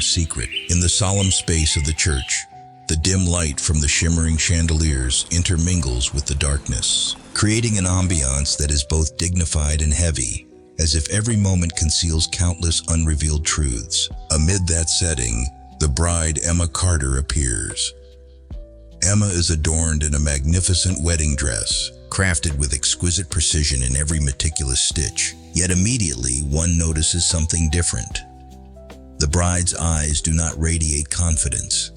profound secret. In the solemn space of the church, the dim light from the shimmering chandeliers intermingles with the darkness, creating an ambiance that is both dignified and heavy, as if every moment conceals countless unrevealed truths. Amid that setting, the bride Emma Carter appears. Emma is adorned in a magnificent wedding dress, crafted with exquisite precision in every meticulous stitch. Yet immediately, one notices something different. The bride's eyes do not radiate confidence,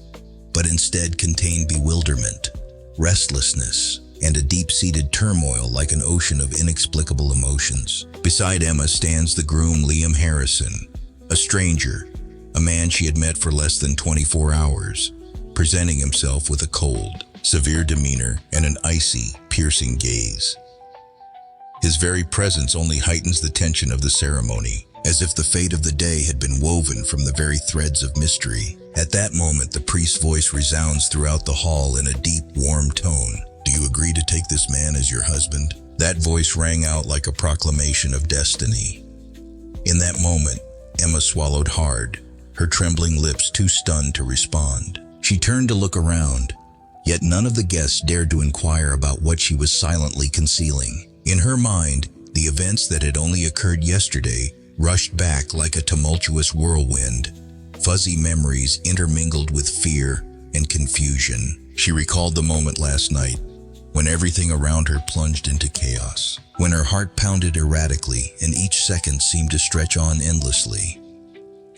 but instead contain bewilderment, restlessness, and a deep-seated turmoil like an ocean of inexplicable emotions. Beside Emma stands the groom Liam Harrison, a stranger, a man she had met for less than 24 hours, presenting himself with a cold, severe demeanor and an icy, piercing gaze. His very presence only heightens the tension of the ceremony, as if the fate of the day had been woven from the very threads of mystery. At that moment, the priest's voice resounds throughout the hall in a deep, warm tone. "Do you agree to take this man as your husband?" That voice rang out like a proclamation of destiny. In that moment, Emma swallowed hard, her trembling lips too stunned to respond. She turned to look around, yet none of the guests dared to inquire about what she was silently concealing. In her mind, the events that had only occurred yesterday rushed back like a tumultuous whirlwind. Fuzzy memories intermingled with fear and confusion. She recalled the moment last night, when everything around her plunged into chaos, when her heart pounded erratically and each second seemed to stretch on endlessly.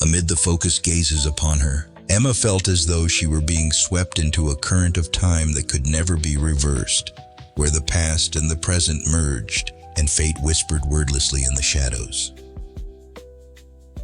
Amid the focused gazes upon her, Emma felt as though she were being swept into a current of time that could never be reversed, where the past and the present merged and fate whispered wordlessly in the shadows.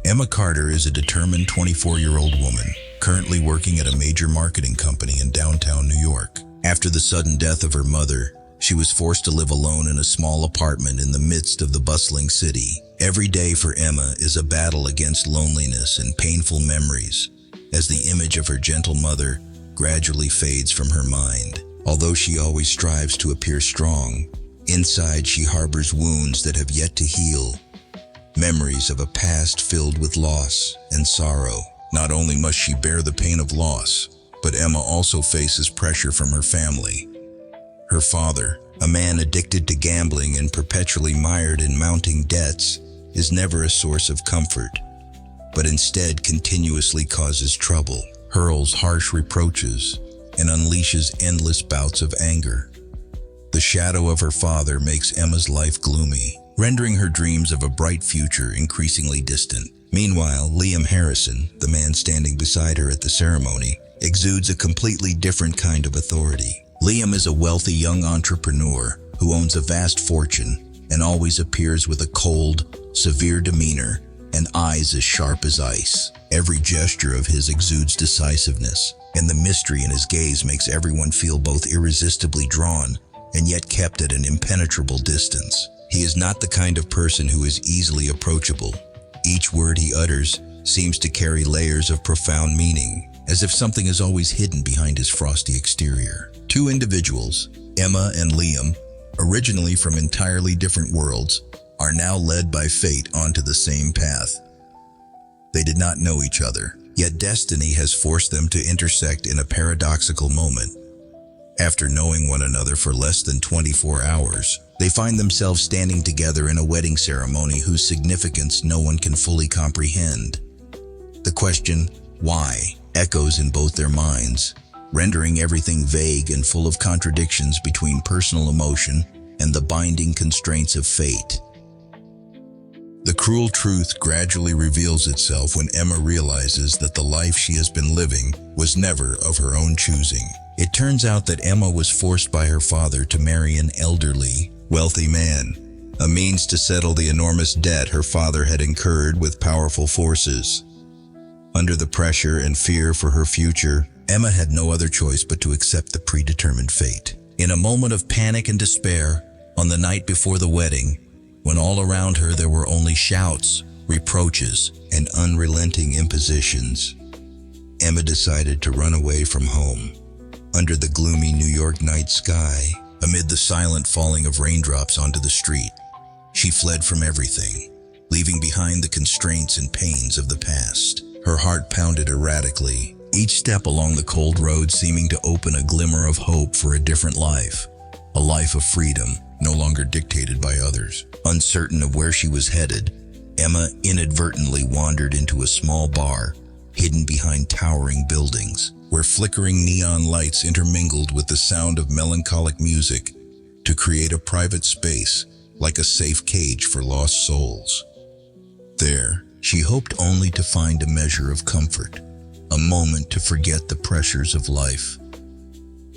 Emma Carter is a determined 24-year-old woman, currently working at a major marketing company in downtown New York. After the sudden death of her mother, she was forced to live alone in a small apartment in the midst of the bustling city. Every day for Emma is a battle against loneliness and painful memories, as the image of her gentle mother gradually fades from her mind. Although she always strives to appear strong, inside she harbors wounds that have yet to heal, memories of a past filled with loss and sorrow. Not only must she bear the pain of loss, but Emma also faces pressure from her family. Her father, a man addicted to gambling and perpetually mired in mounting debts, is never a source of comfort, but instead continuously causes trouble, hurls harsh reproaches, and unleashes endless bouts of anger. The shadow of her father makes Emma's life gloomy, rendering her dreams of a bright future increasingly distant. Meanwhile, Liam Harrison, the man standing beside her at the ceremony, exudes a completely different kind of authority. Liam is a wealthy young entrepreneur who owns a vast fortune and always appears with a cold, severe demeanor and eyes as sharp as ice. Every gesture of his exudes decisiveness, and the mystery in his gaze makes everyone feel both irresistibly drawn and yet kept at an impenetrable distance. He is not the kind of person who is easily approachable. Each word he utters seems to carry layers of profound meaning, as if something is always hidden behind his frosty exterior. Two individuals, Emma and Liam, originally from entirely different worlds, are now led by fate onto the same path. They did not know each other, yet destiny has forced them to intersect in a paradoxical moment. After knowing one another for less than 24 hours, they find themselves standing together in a wedding ceremony whose significance no one can fully comprehend. The question, why, echoes in both their minds, rendering everything vague and full of contradictions between personal emotion and the binding constraints of fate. The cruel truth gradually reveals itself when Emma realizes that the life she has been living was never of her own choosing. It turns out that Emma was forced by her father to marry an elderly, wealthy man, a means to settle the enormous debt her father had incurred with powerful forces. Under the pressure and fear for her future, Emma had no other choice but to accept the predetermined fate. In a moment of panic and despair, on the night before the wedding, when all around her there were only shouts, reproaches, and unrelenting impositions, Emma decided to run away from home. Under the gloomy New York night sky, amid the silent falling of raindrops onto the street, she fled from everything, leaving behind the constraints and pains of the past. Her heart pounded erratically, each step along the cold road seeming to open a glimmer of hope for a different life. A life of freedom, no longer dictated by others. Uncertain of where she was headed, Emma inadvertently wandered into a small bar, hidden behind towering buildings, where flickering neon lights intermingled with the sound of melancholic music to create a private space, like a safe cage for lost souls. There, she hoped only to find a measure of comfort, a moment to forget the pressures of life.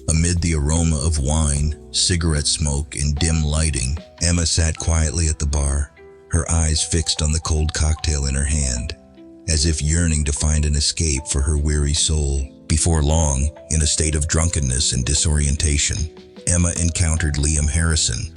Amid the aroma of wine, cigarette smoke, and dim lighting, Emma sat quietly at the bar, her eyes fixed on the cold cocktail in her hand, as if yearning to find an escape for her weary soul. Before long, in a state of drunkenness and disorientation, Emma encountered Liam Harrison,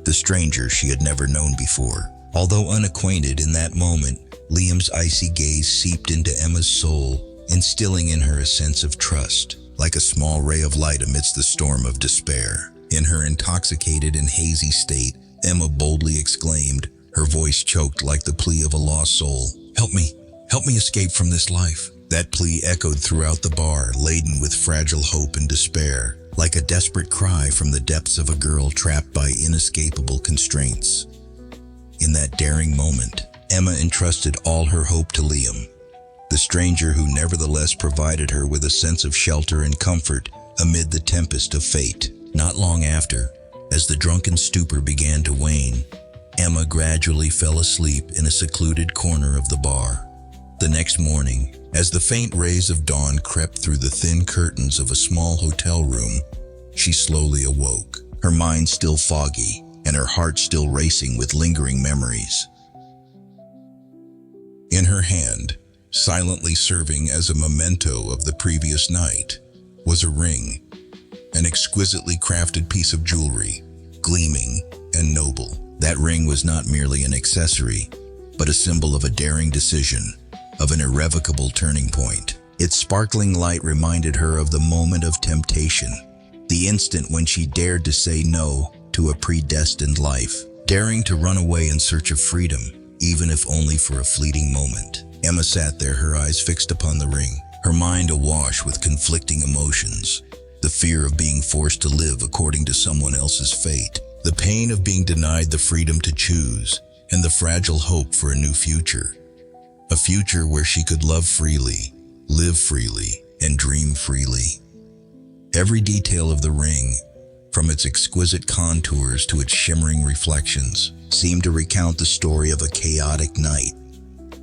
the stranger she had never known before. Although unacquainted in that moment, Liam's icy gaze seeped into Emma's soul, instilling in her a sense of trust, like a small ray of light amidst the storm of despair. In her intoxicated and hazy state, Emma boldly exclaimed, her voice choked like the plea of a lost soul. Help me escape from this life." That plea echoed throughout the bar, laden with fragile hope and despair, like a desperate cry from the depths of a girl trapped by inescapable constraints. In that daring moment, Emma entrusted all her hope to Liam, the stranger who nevertheless provided her with a sense of shelter and comfort amid the tempest of fate. Not long after, as the drunken stupor began to wane, Emma gradually fell asleep in a secluded corner of the bar. The next morning, as the faint rays of dawn crept through the thin curtains of a small hotel room, she slowly awoke, her mind still foggy and her heart still racing with lingering memories. In her hand, silently serving as a memento of the previous night, was a ring, an exquisitely crafted piece of jewelry, gleaming and noble. That ring was not merely an accessory, but a symbol of a daring decision, of an irrevocable turning point. Its sparkling light reminded her of the moment of temptation, the instant when she dared to say no to a predestined life, daring to run away in search of freedom, even if only for a fleeting moment. Emma sat there, her eyes fixed upon the ring, her mind awash with conflicting emotions. The fear of being forced to live according to someone else's fate, the pain of being denied the freedom to choose, and the fragile hope for a new future. A future where she could love freely, live freely, and dream freely. Every detail of the ring, from its exquisite contours to its shimmering reflections, seemed to recount the story of a chaotic night,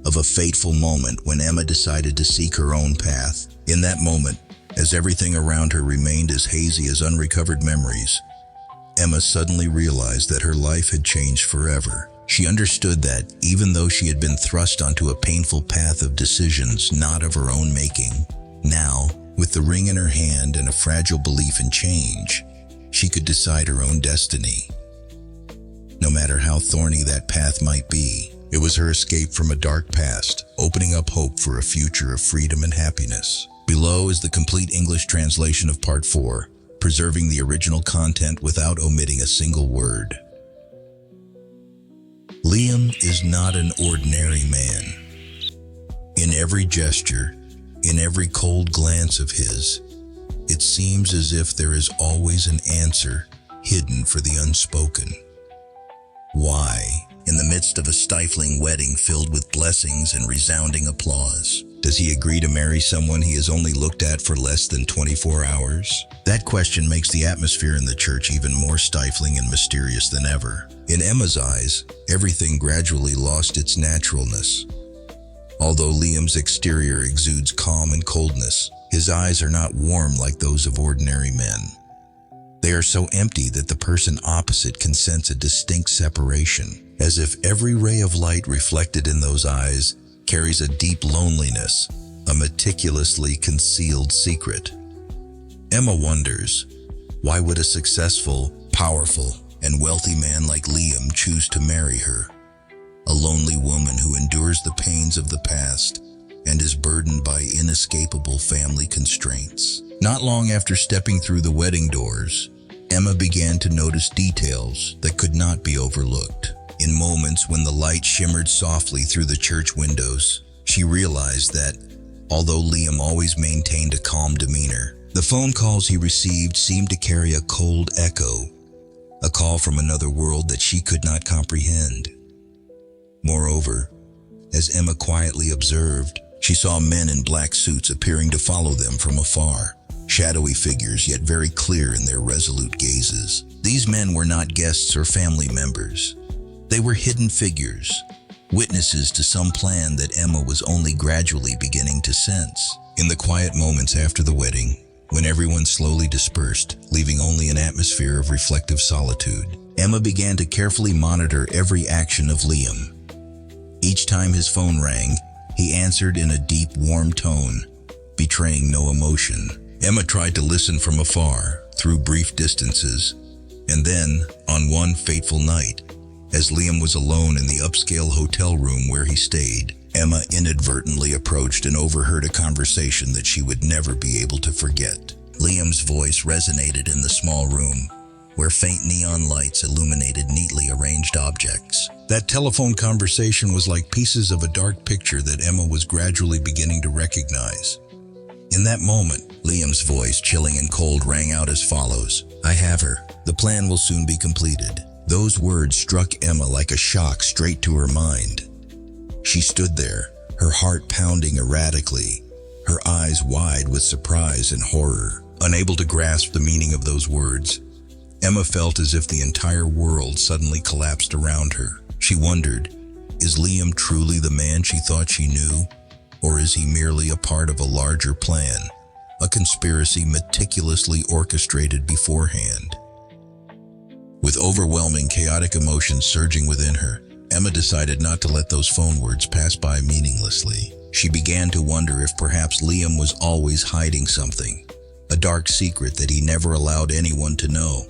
of a fateful moment when Emma decided to seek her own path. In that moment, as everything around her remained as hazy as unrecovered memories, Emma suddenly realized that her life had changed forever. She understood that, even though she had been thrust onto a painful path of decisions not of her own making, now, with the ring in her hand and a fragile belief in change, she could decide her own destiny. No matter how thorny that path might be, it was her escape from a dark past, opening up hope for a future of freedom and happiness. Below is the complete English translation of Part 4, preserving the original content without omitting a single word. Liam is not an ordinary man. In every gesture, in every cold glance of his, it seems as if there is always an answer hidden for the unspoken. Why, in the midst of a stifling wedding filled with blessings and resounding applause, does he agree to marry someone he has only looked at for less than 24 hours? That question makes the atmosphere in the church even more stifling and mysterious than ever. In Emma's eyes, everything gradually lost its naturalness. Although Liam's exterior exudes calm and coldness, his eyes are not warm like those of ordinary men. They are so empty that the person opposite can sense a distinct separation, as if every ray of light reflected in those eyes carries a deep loneliness, a meticulously concealed secret. Emma wonders, why would a successful, powerful, and wealthy man like Liam choose to marry her? A lonely woman who endures the pains of the past and is burdened by inescapable family constraints. Not long after stepping through the wedding doors, Emma began to notice details that could not be overlooked. In moments when the light shimmered softly through the church windows, she realized that, although Liam always maintained a calm demeanor. The phone calls he received seemed to carry a cold echo, a call from another world that she could not comprehend. Moreover, as Emma quietly observed, she saw men in black suits appearing to follow them from afar, shadowy figures yet very clear in their resolute gazes. These men were not guests or family members. They were hidden figures, witnesses to some plan that Emma was only gradually beginning to sense. In the quiet moments after the wedding, when everyone slowly dispersed, leaving only an atmosphere of reflective solitude, Emma began to carefully monitor every action of Liam. Each time his phone rang, he answered in a deep, warm tone, betraying no emotion. Emma tried to listen from afar, through brief distances, and then, on one fateful night, as Liam was alone in the upscale hotel room where he stayed, Emma inadvertently approached and overheard a conversation that she would never be able to forget. Liam's voice resonated in the small room, where faint neon lights illuminated neatly arranged objects. That telephone conversation was like pieces of a dark picture that Emma was gradually beginning to recognize. In that moment, Liam's voice, chilling and cold, rang out as follows: "I have her. The plan will soon be completed." Those words struck Emma like a shock straight to her mind. She stood there, her heart pounding erratically, her eyes wide with surprise and horror. Unable to grasp the meaning of those words, Emma felt as if the entire world suddenly collapsed around her. She wondered, is Liam truly the man she thought she knew? Or is he merely a part of a larger plan, a conspiracy meticulously orchestrated beforehand? With overwhelming, chaotic emotions surging within her, Emma decided not to let those phone words pass by meaninglessly. She began to wonder if perhaps Liam was always hiding something, a dark secret that he never allowed anyone to know.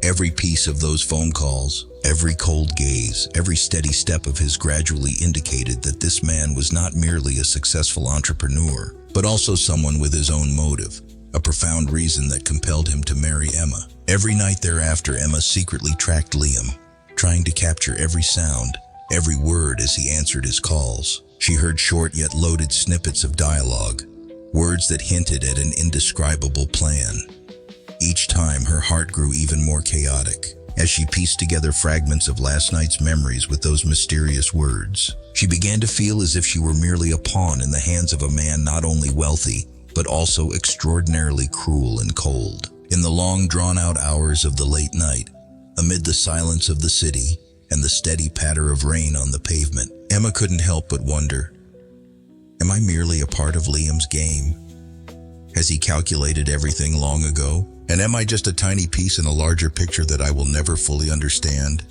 Every piece of those phone calls, every cold gaze, every steady step of his gradually indicated that this man was not merely a successful entrepreneur, but also someone with his own motive, a profound reason that compelled him to marry Emma. Every night thereafter, Emma secretly tracked Liam, trying to capture every sound, every word as he answered his calls. She heard short yet loaded snippets of dialogue, words that hinted at an indescribable plan. Each time, her heart grew even more chaotic. As she pieced together fragments of last night's memories with those mysterious words, she began to feel as if she were merely a pawn in the hands of a man not only wealthy, but also extraordinarily cruel and cold. In the long, drawn-out hours of the late night, amid the silence of the city and the steady patter of rain on the pavement, Emma couldn't help but wonder, am I merely a part of Liam's game? Has he calculated everything long ago? And am I just a tiny piece in a larger picture that I will never fully understand?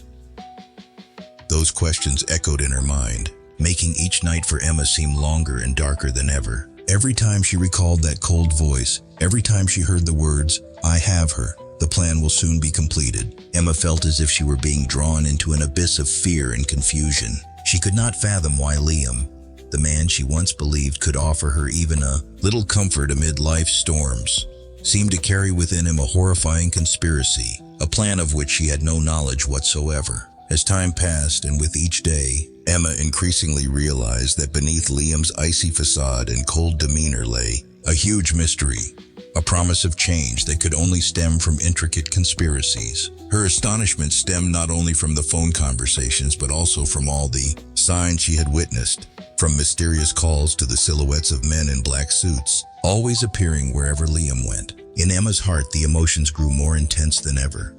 Those questions echoed in her mind, making each night for Emma seem longer and darker than ever. Every time she recalled that cold voice, every time she heard the words, "I have her, the plan will soon be completed," Emma felt as if she were being drawn into an abyss of fear and confusion. She could not fathom why Liam, the man she once believed could offer her even a little comfort amid life's storms, seemed to carry within him a horrifying conspiracy, a plan of which she had no knowledge whatsoever. As time passed, and with each day, Emma increasingly realized that beneath Liam's icy facade and cold demeanor lay a huge mystery, a promise of change that could only stem from intricate conspiracies. Her astonishment stemmed not only from the phone conversations, but also from all the signs she had witnessed, from mysterious calls to the silhouettes of men in black suits, always appearing wherever Liam went. In Emma's heart, the emotions grew more intense than ever.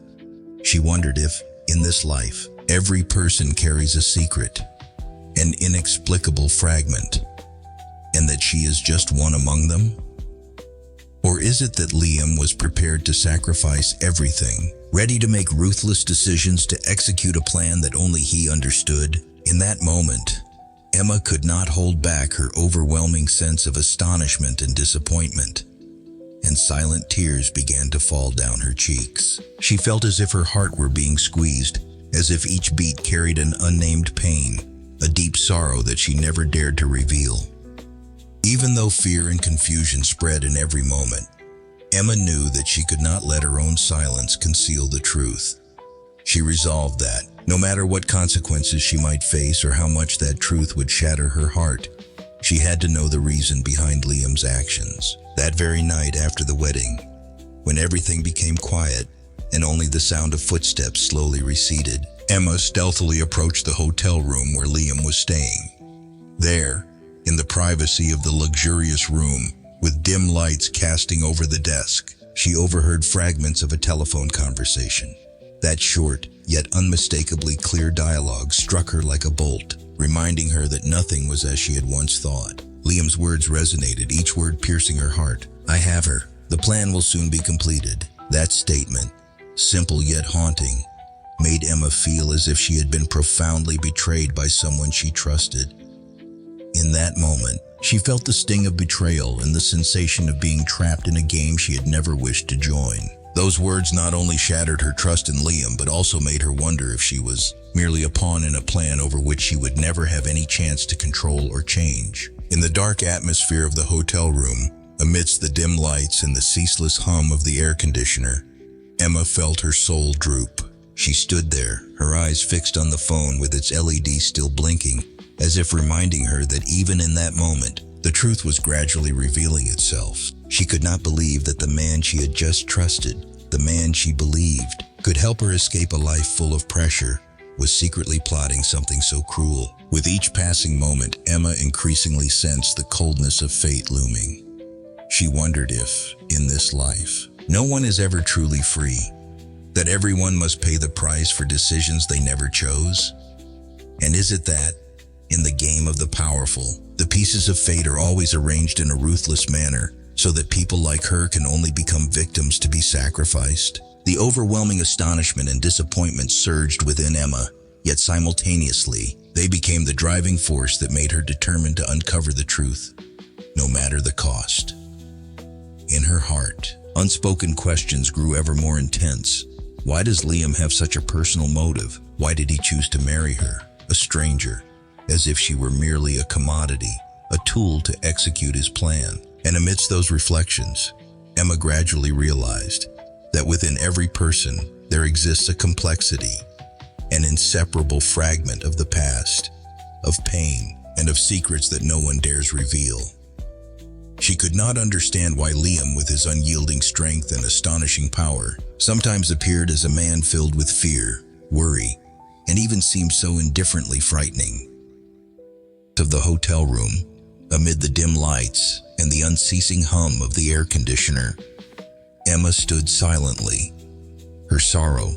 She wondered if, in this life, every person carries a secret, an inexplicable fragment, and that she is just one among them? Or is it that Liam was prepared to sacrifice everything, ready to make ruthless decisions to execute a plan that only he understood? In that moment, Emma could not hold back her overwhelming sense of astonishment and disappointment, and silent tears began to fall down her cheeks. She felt as if her heart were being squeezed, as if each beat carried an unnamed pain, a deep sorrow that she never dared to reveal. Even though fear and confusion spread in every moment, Emma knew that she could not let her own silence conceal the truth. She resolved that, no matter what consequences she might face or how much that truth would shatter her heart, She had to know the reason behind Liam's actions. That very night after the wedding, when everything became quiet and only the sound of footsteps slowly receded, Emma stealthily approached the hotel room where Liam was staying. There, in the privacy of the luxurious room, with dim lights casting over the desk, she overheard fragments of a telephone conversation. That short, yet unmistakably clear dialogue struck her like a bolt, reminding her that nothing was as she had once thought. Liam's words resonated, each word piercing her heart. "I have her. The plan will soon be completed." That statement, simple yet haunting, made Emma feel as if she had been profoundly betrayed by someone she trusted. In that moment, she felt the sting of betrayal and the sensation of being trapped in a game she had never wished to join. Those words not only shattered her trust in Liam, but also made her wonder if she was merely a pawn in a plan over which she would never have any chance to control or change. In the dark atmosphere of the hotel room, amidst the dim lights and the ceaseless hum of the air conditioner, Emma felt her soul droop. She stood there, her eyes fixed on the phone with its LED still blinking, as if reminding her that even in that moment, the truth was gradually revealing itself. She could not believe that the man she had just trusted, the man she believed, could help her escape a life full of pressure, was secretly plotting something so cruel. With each passing moment, Emma increasingly sensed the coldness of fate looming. She wondered if, in this life, no one is ever truly free, that everyone must pay the price for decisions they never chose. And is it that, in the game of the powerful, the pieces of fate are always arranged in a ruthless manner, so that people like her can only become victims to be sacrificed? The overwhelming astonishment and disappointment surged within Emma, yet simultaneously, they became the driving force that made her determined to uncover the truth, no matter the cost. In her heart, unspoken questions grew ever more intense. Why does Liam have such a personal motive? Why did he choose to marry her, a stranger, as if she were merely a commodity, a tool to execute his plan? And amidst those reflections, Emma gradually realized that within every person there exists a complexity, an inseparable fragment of the past, of pain, and of secrets that no one dares reveal. She could not understand why Liam, with his unyielding strength and astonishing power, sometimes appeared as a man filled with fear, worry, and even seemed so indifferently frightening. Of the hotel room, amid the dim lights and the unceasing hum of the air conditioner, Emma stood silently, her sorrow,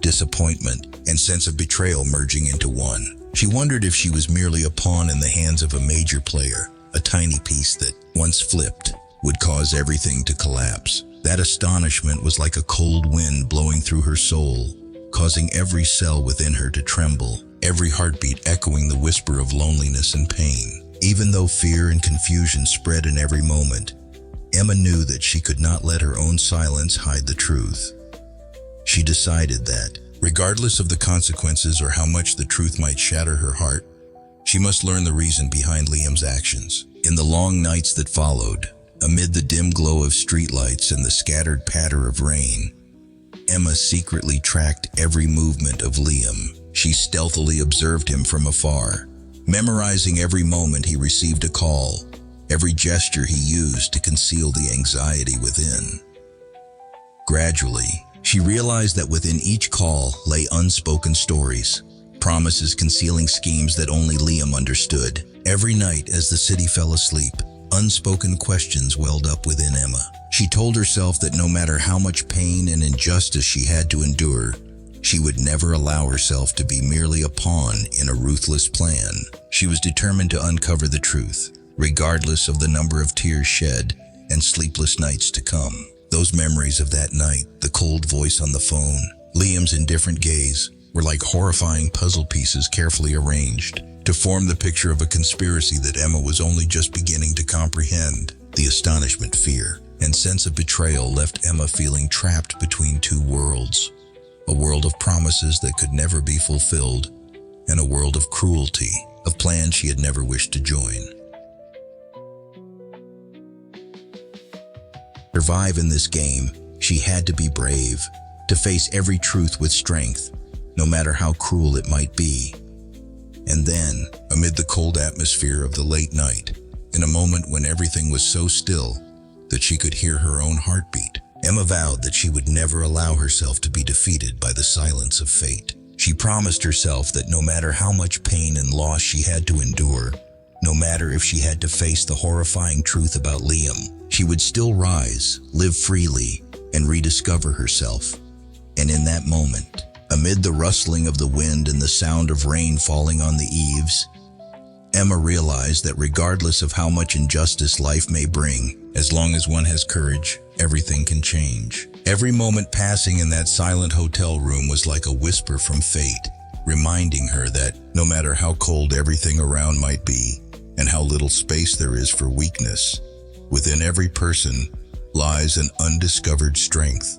disappointment, and sense of betrayal merging into one. She wondered if she was merely a pawn in the hands of a major player, a tiny piece that, once flipped, would cause everything to collapse. That astonishment was like a cold wind blowing through her soul, causing every cell within her to tremble, every heartbeat echoing the whisper of loneliness and pain. Even though fear and confusion spread in every moment, Emma knew that she could not let her own silence hide the truth. She decided that, regardless of the consequences or how much the truth might shatter her heart, she must learn the reason behind Liam's actions. In the long nights that followed, amid the dim glow of streetlights and the scattered patter of rain, Emma secretly tracked every movement of Liam. She stealthily observed him from afar, memorizing every moment he received a call, every gesture he used to conceal the anxiety within. Gradually, she realized that within each call lay unspoken stories, promises concealing schemes that only Liam understood. Every night as the city fell asleep, unspoken questions welled up within Emma. She told herself that no matter how much pain and injustice she had to endure, she would never allow herself to be merely a pawn in a ruthless plan. She was determined to uncover the truth, regardless of the number of tears shed and sleepless nights to come. Those memories of that night, the cold voice on the phone, Liam's indifferent gaze, were like horrifying puzzle pieces carefully arranged to form the picture of a conspiracy that Emma was only just beginning to comprehend. The astonishment, fear, and sense of betrayal left Emma feeling trapped between two worlds. A world of promises that could never be fulfilled, and a world of cruelty, of plans she had never wished to join. To survive in this game, she had to be brave, to face every truth with strength, no matter how cruel it might be. And then, amid the cold atmosphere of the late night, in a moment when everything was so still that she could hear her own heartbeat. Emma vowed that she would never allow herself to be defeated by the silence of fate. She promised herself that no matter how much pain and loss she had to endure, no matter if she had to face the horrifying truth about Liam, she would still rise, live freely, and rediscover herself. And in that moment, amid the rustling of the wind and the sound of rain falling on the eaves, Emma realized that regardless of how much injustice life may bring, as long as one has courage, everything can change. Every moment passing in that silent hotel room was like a whisper from fate, reminding her that no matter how cold everything around might be, and how little space there is for weakness, within every person lies an undiscovered strength.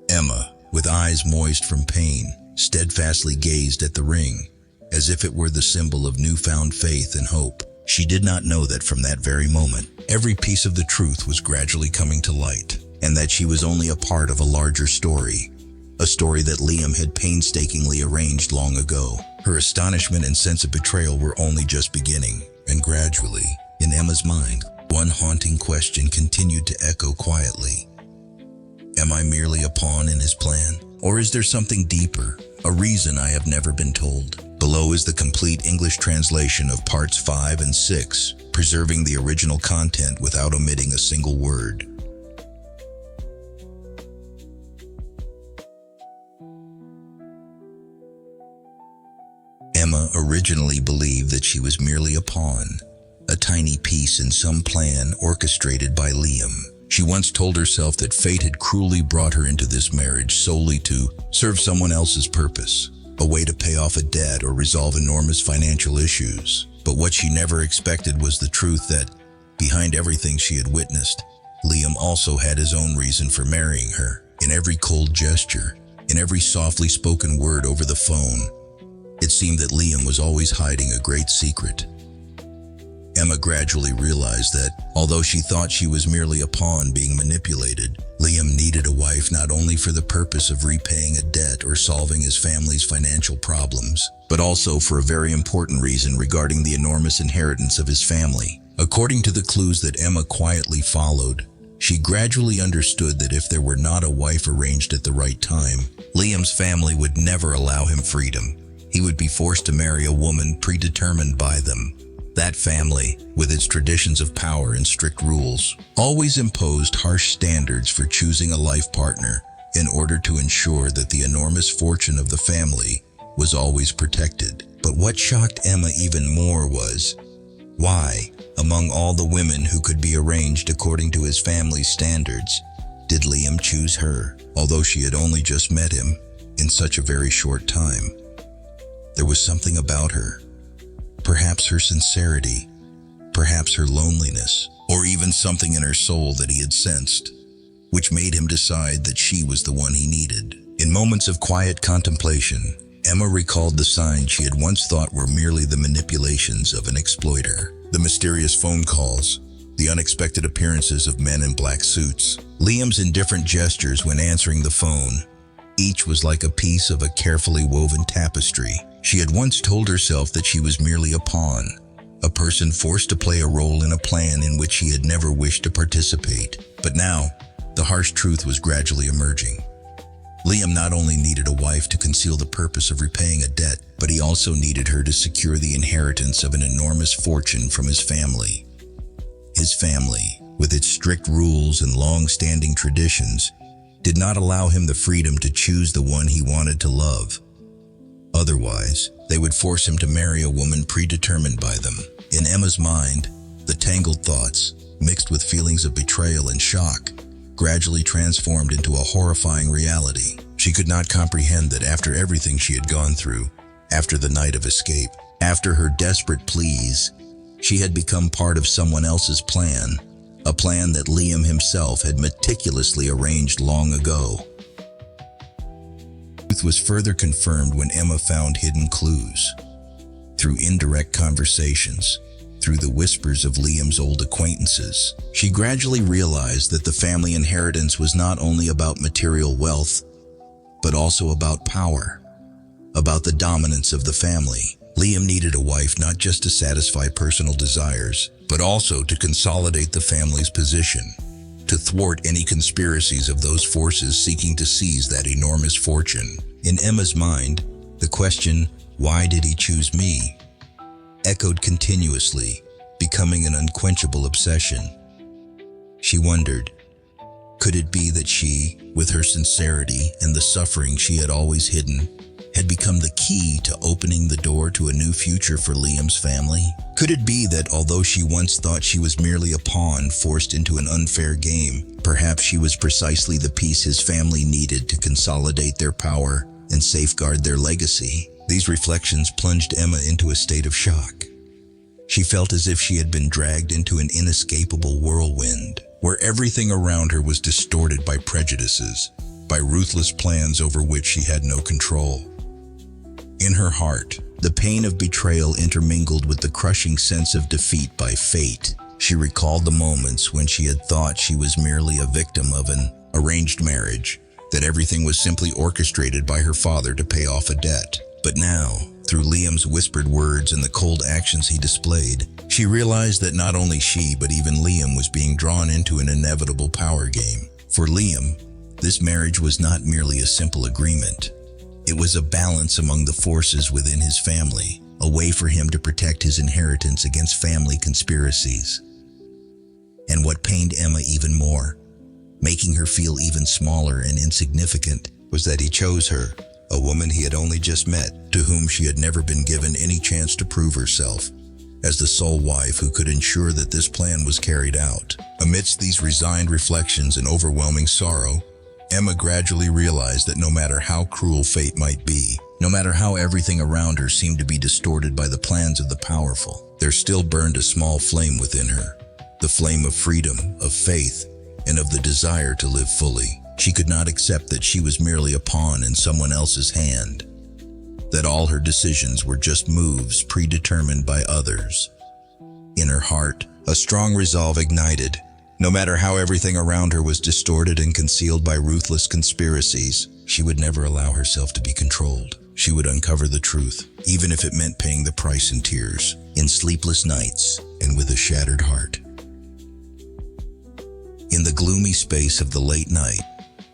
Emma, with eyes moist from pain, steadfastly gazed at the ring, as if it were the symbol of newfound faith and hope. She did not know that from that very moment, every piece of the truth was gradually coming to light, and that she was only a part of a larger story, a story that Liam had painstakingly arranged long ago. Her astonishment and sense of betrayal were only just beginning, and gradually, in Emma's mind, one haunting question continued to echo quietly. Am I merely a pawn in his plan? Or is there something deeper, a reason I have never been told? Below is the complete English translation of parts 5 and 6, preserving the original content without omitting a single word. Emma originally believed that she was merely a pawn, a tiny piece in some plan orchestrated by Liam. She once told herself that fate had cruelly brought her into this marriage solely to serve someone else's purpose, a way to pay off a debt or resolve enormous financial issues. But what she never expected was the truth that, behind everything she had witnessed, Liam also had his own reason for marrying her. In every cold gesture, in every softly spoken word over the phone, it seemed that Liam was always hiding a great secret. Emma gradually realized that, although she thought she was merely a pawn being manipulated, Liam needed a wife not only for the purpose of repaying a debt or solving his family's financial problems, but also for a very important reason regarding the enormous inheritance of his family. According to the clues that Emma quietly followed, she gradually understood that if there were not a wife arranged at the right time, Liam's family would never allow him freedom. He would be forced to marry a woman predetermined by them. That family, with its traditions of power and strict rules, always imposed harsh standards for choosing a life partner in order to ensure that the enormous fortune of the family was always protected. But what shocked Emma even more was, why, among all the women who could be arranged according to his family's standards, did Liam choose her, although she had only just met him in such a very short time? There was something about her. Perhaps her sincerity, perhaps her loneliness, or even something in her soul that he had sensed, which made him decide that she was the one he needed. In moments of quiet contemplation, Emma recalled the signs she had once thought were merely the manipulations of an exploiter. The mysterious phone calls, the unexpected appearances of men in black suits, Liam's indifferent gestures when answering the phone. Each was like a piece of a carefully woven tapestry. She had once told herself that she was merely a pawn, a person forced to play a role in a plan in which she had never wished to participate. But now, the harsh truth was gradually emerging. Liam not only needed a wife to conceal the purpose of repaying a debt, but he also needed her to secure the inheritance of an enormous fortune from his family. His family, with its strict rules and long-standing traditions, did not allow him the freedom to choose the one he wanted to love. Otherwise, they would force him to marry a woman predetermined by them. In Emma's mind, the tangled thoughts, mixed with feelings of betrayal and shock, gradually transformed into a horrifying reality. She could not comprehend that after everything she had gone through, after the night of escape, after her desperate pleas, she had become part of someone else's plan, a plan that Liam himself had meticulously arranged long ago. The truth was further confirmed when Emma found hidden clues. Through indirect conversations, through the whispers of Liam's old acquaintances, she gradually realized that the family inheritance was not only about material wealth, but also about power, about the dominance of the family. Liam needed a wife not just to satisfy personal desires, but also to consolidate the family's position, to thwart any conspiracies of those forces seeking to seize that enormous fortune. In Emma's mind, the question, "Why did he choose me?" echoed continuously, becoming an unquenchable obsession. She wondered, could it be that she, with her sincerity and the suffering she had always hidden, had become the key to opening the door to a new future for Liam's family? Could it be that although she once thought she was merely a pawn forced into an unfair game, perhaps she was precisely the piece his family needed to consolidate their power and safeguard their legacy? These reflections plunged Emma into a state of shock. She felt as if she had been dragged into an inescapable whirlwind, where everything around her was distorted by prejudices, by ruthless plans over which she had no control. In her heart, the pain of betrayal intermingled with the crushing sense of defeat by fate. She recalled the moments when she had thought she was merely a victim of an arranged marriage, that everything was simply orchestrated by her father to pay off a debt. But now, through Liam's whispered words and the cold actions he displayed, she realized that not only she but even Liam was being drawn into an inevitable power game. For Liam, this marriage was not merely a simple agreement. It was a balance among the forces within his family, a way for him to protect his inheritance against family conspiracies. And what pained Emma even more, making her feel even smaller and insignificant, was that he chose her, a woman he had only just met, to whom she had never been given any chance to prove herself, as the sole wife who could ensure that this plan was carried out. Amidst these resigned reflections and overwhelming sorrow, Emma gradually realized that no matter how cruel fate might be, no matter how everything around her seemed to be distorted by the plans of the powerful, there still burned a small flame within her, the flame of freedom, of faith, and of the desire to live fully. She could not accept that she was merely a pawn in someone else's hand, that all her decisions were just moves predetermined by others. In her heart, a strong resolve ignited. No matter how everything around her was distorted and concealed by ruthless conspiracies, she would never allow herself to be controlled. She would uncover the truth, even if it meant paying the price in tears, in sleepless nights, and with a shattered heart. In the gloomy space of the late night,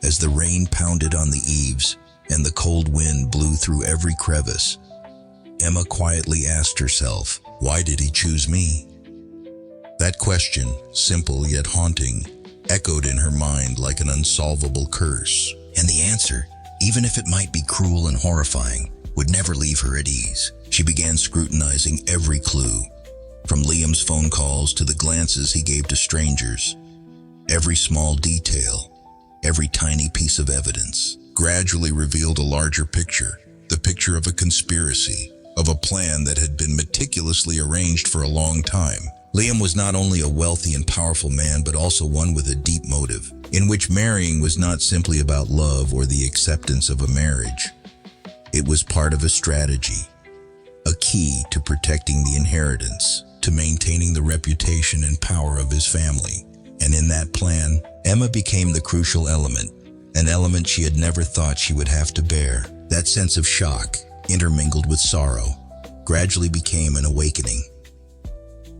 as the rain pounded on the eaves and the cold wind blew through every crevice, Emma quietly asked herself, "Why did he choose me?" That question, simple yet haunting, echoed in her mind like an unsolvable curse. And the answer, even if it might be cruel and horrifying, would never leave her at ease. She began scrutinizing every clue, from Liam's phone calls to the glances he gave to strangers. Every small detail, every tiny piece of evidence, gradually revealed a larger picture, the picture of a conspiracy, of a plan that had been meticulously arranged for a long time. Liam was not only a wealthy and powerful man, but also one with a deep motive, in which marrying was not simply about love or the acceptance of a marriage. It was part of a strategy, a key to protecting the inheritance, to maintaining the reputation and power of his family. And in that plan, Emma became the crucial element, an element she had never thought she would have to bear. That sense of shock, intermingled with sorrow, gradually became an awakening.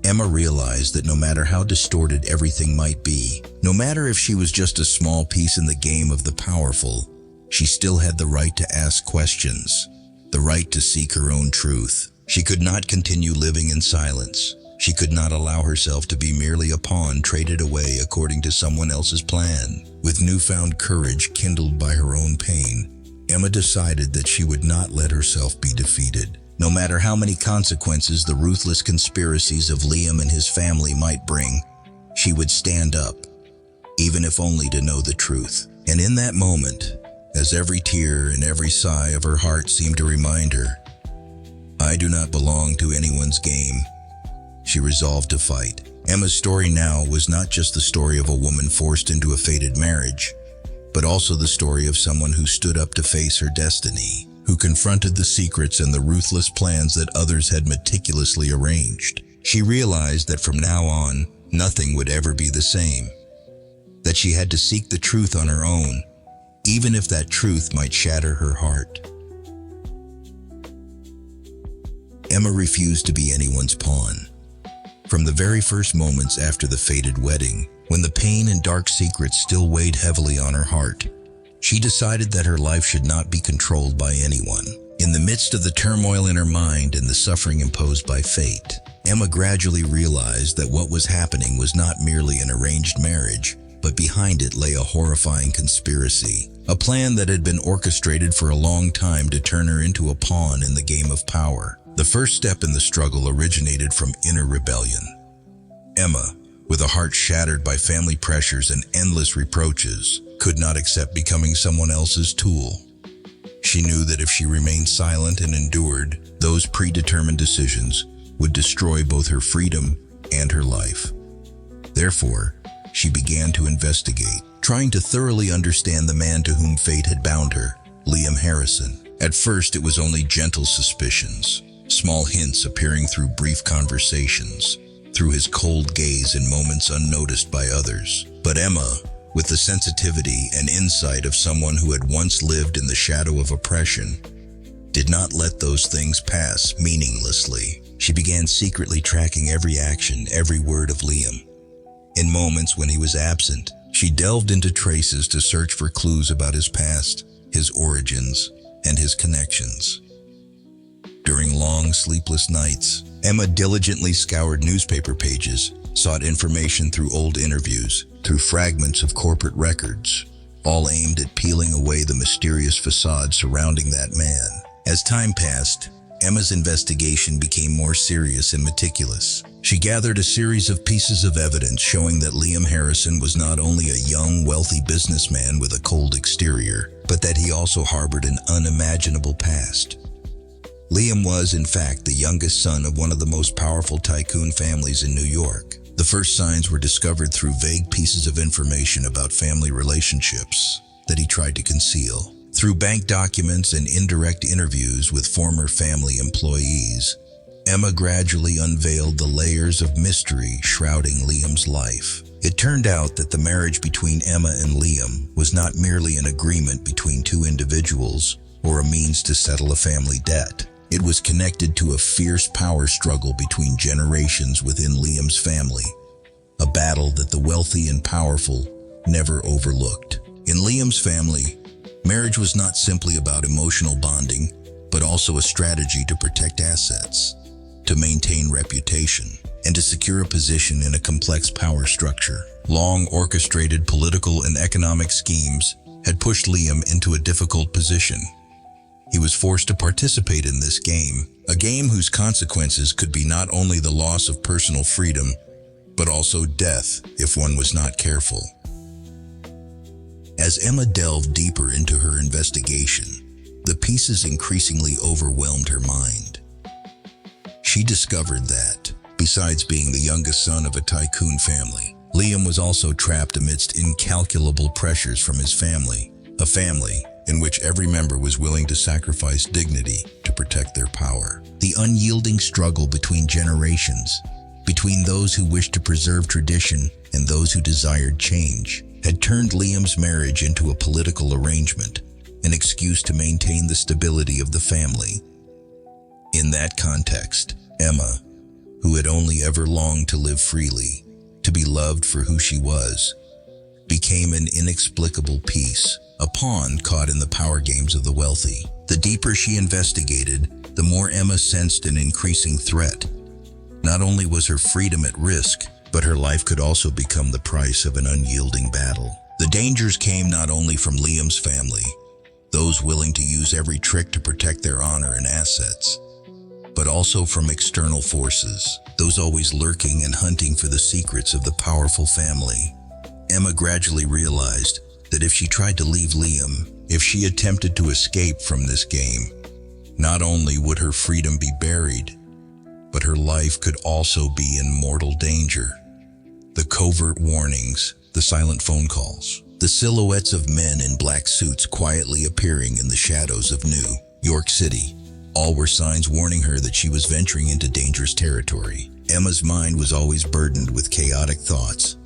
Emma realized that no matter how distorted everything might be, no matter if she was just a small piece in the game of the powerful, she still had the right to ask questions, the right to seek her own truth. She could not continue living in silence. She could not allow herself to be merely a pawn traded away according to someone else's plan. With newfound courage kindled by her own pain, Emma decided that she would not let herself be defeated. No matter how many consequences the ruthless conspiracies of Liam and his family might bring, she would stand up, even if only to know the truth. And in that moment, as every tear and every sigh of her heart seemed to remind her, "I do not belong to anyone's game," she resolved to fight. Emma's story now was not just the story of a woman forced into a fated marriage, but also the story of someone who stood up to face her destiny, who confronted the secrets and the ruthless plans that others had meticulously arranged. She realized that from now on, nothing would ever be the same, that she had to seek the truth on her own, even if that truth might shatter her heart. Emma refused to be anyone's pawn. From the very first moments after the fated wedding, when the pain and dark secrets still weighed heavily on her heart, she decided that her life should not be controlled by anyone. In the midst of the turmoil in her mind and the suffering imposed by fate, Emma gradually realized that what was happening was not merely an arranged marriage, but behind it lay a horrifying conspiracy, a plan that had been orchestrated for a long time to turn her into a pawn in the game of power. The first step in the struggle originated from inner rebellion. Emma, with a heart shattered by family pressures and endless reproaches, could not accept becoming someone else's tool. She knew that if she remained silent and endured, those predetermined decisions would destroy both her freedom and her life. Therefore, she began to investigate, trying to thoroughly understand the man to whom fate had bound her, Liam Harrison. At first, it was only gentle suspicions, small hints appearing through brief conversations, through his cold gaze in moments unnoticed by others. But Emma, with the sensitivity and insight of someone who had once lived in the shadow of oppression, did not let those things pass meaninglessly. She began secretly tracking every action, every word of Liam. In moments when he was absent, she delved into traces to search for clues about his past, his origins, and his connections. During long, sleepless nights, Emma diligently scoured newspaper pages, sought information through old interviews, through fragments of corporate records, all aimed at peeling away the mysterious facade surrounding that man. As time passed, Emma's investigation became more serious and meticulous. She gathered a series of pieces of evidence showing that Liam Harrison was not only a young, wealthy businessman with a cold exterior, but that he also harbored an unimaginable past. Liam was, in fact, the youngest son of one of the most powerful tycoon families in New York. The first signs were discovered through vague pieces of information about family relationships that he tried to conceal. Through bank documents and indirect interviews with former family employees, Emma gradually unveiled the layers of mystery shrouding Liam's life. It turned out that the marriage between Emma and Liam was not merely an agreement between two individuals or a means to settle a family debt. It was connected to a fierce power struggle between generations within Liam's family, a battle that the wealthy and powerful never overlooked. In Liam's family, marriage was not simply about emotional bonding, but also a strategy to protect assets, to maintain reputation, and to secure a position in a complex power structure. Long orchestrated political and economic schemes had pushed Liam into a difficult position. He was forced to participate in this game, a game whose consequences could be not only the loss of personal freedom, but also death if one was not careful. As Emma delved deeper into her investigation, the pieces increasingly overwhelmed her mind. She discovered that, besides being the youngest son of a tycoon family, Liam was also trapped amidst incalculable pressures from his family, a family in which every member was willing to sacrifice dignity to protect their power. The unyielding struggle between generations, between those who wished to preserve tradition and those who desired change, had turned Liam's marriage into a political arrangement, an excuse to maintain the stability of the family. In that context, Emma, who had only ever longed to live freely, to be loved for who she was, became an inexplicable piece, a pawn caught in the power games of the wealthy. The deeper she investigated, the more Emma sensed an increasing threat. Not only was her freedom at risk, but her life could also become the price of an unyielding battle. The dangers came not only from Liam's family, those willing to use every trick to protect their honor and assets, but also from external forces, those always lurking and hunting for the secrets of the powerful family. Emma gradually realized that if she tried to leave Liam, if she attempted to escape from this game, not only would her freedom be buried, but her life could also be in mortal danger. The covert warnings, the silent phone calls, the silhouettes of men in black suits quietly appearing in the shadows of New York City, all were signs warning her that she was venturing into dangerous territory. Emma's mind was always burdened with chaotic thoughts.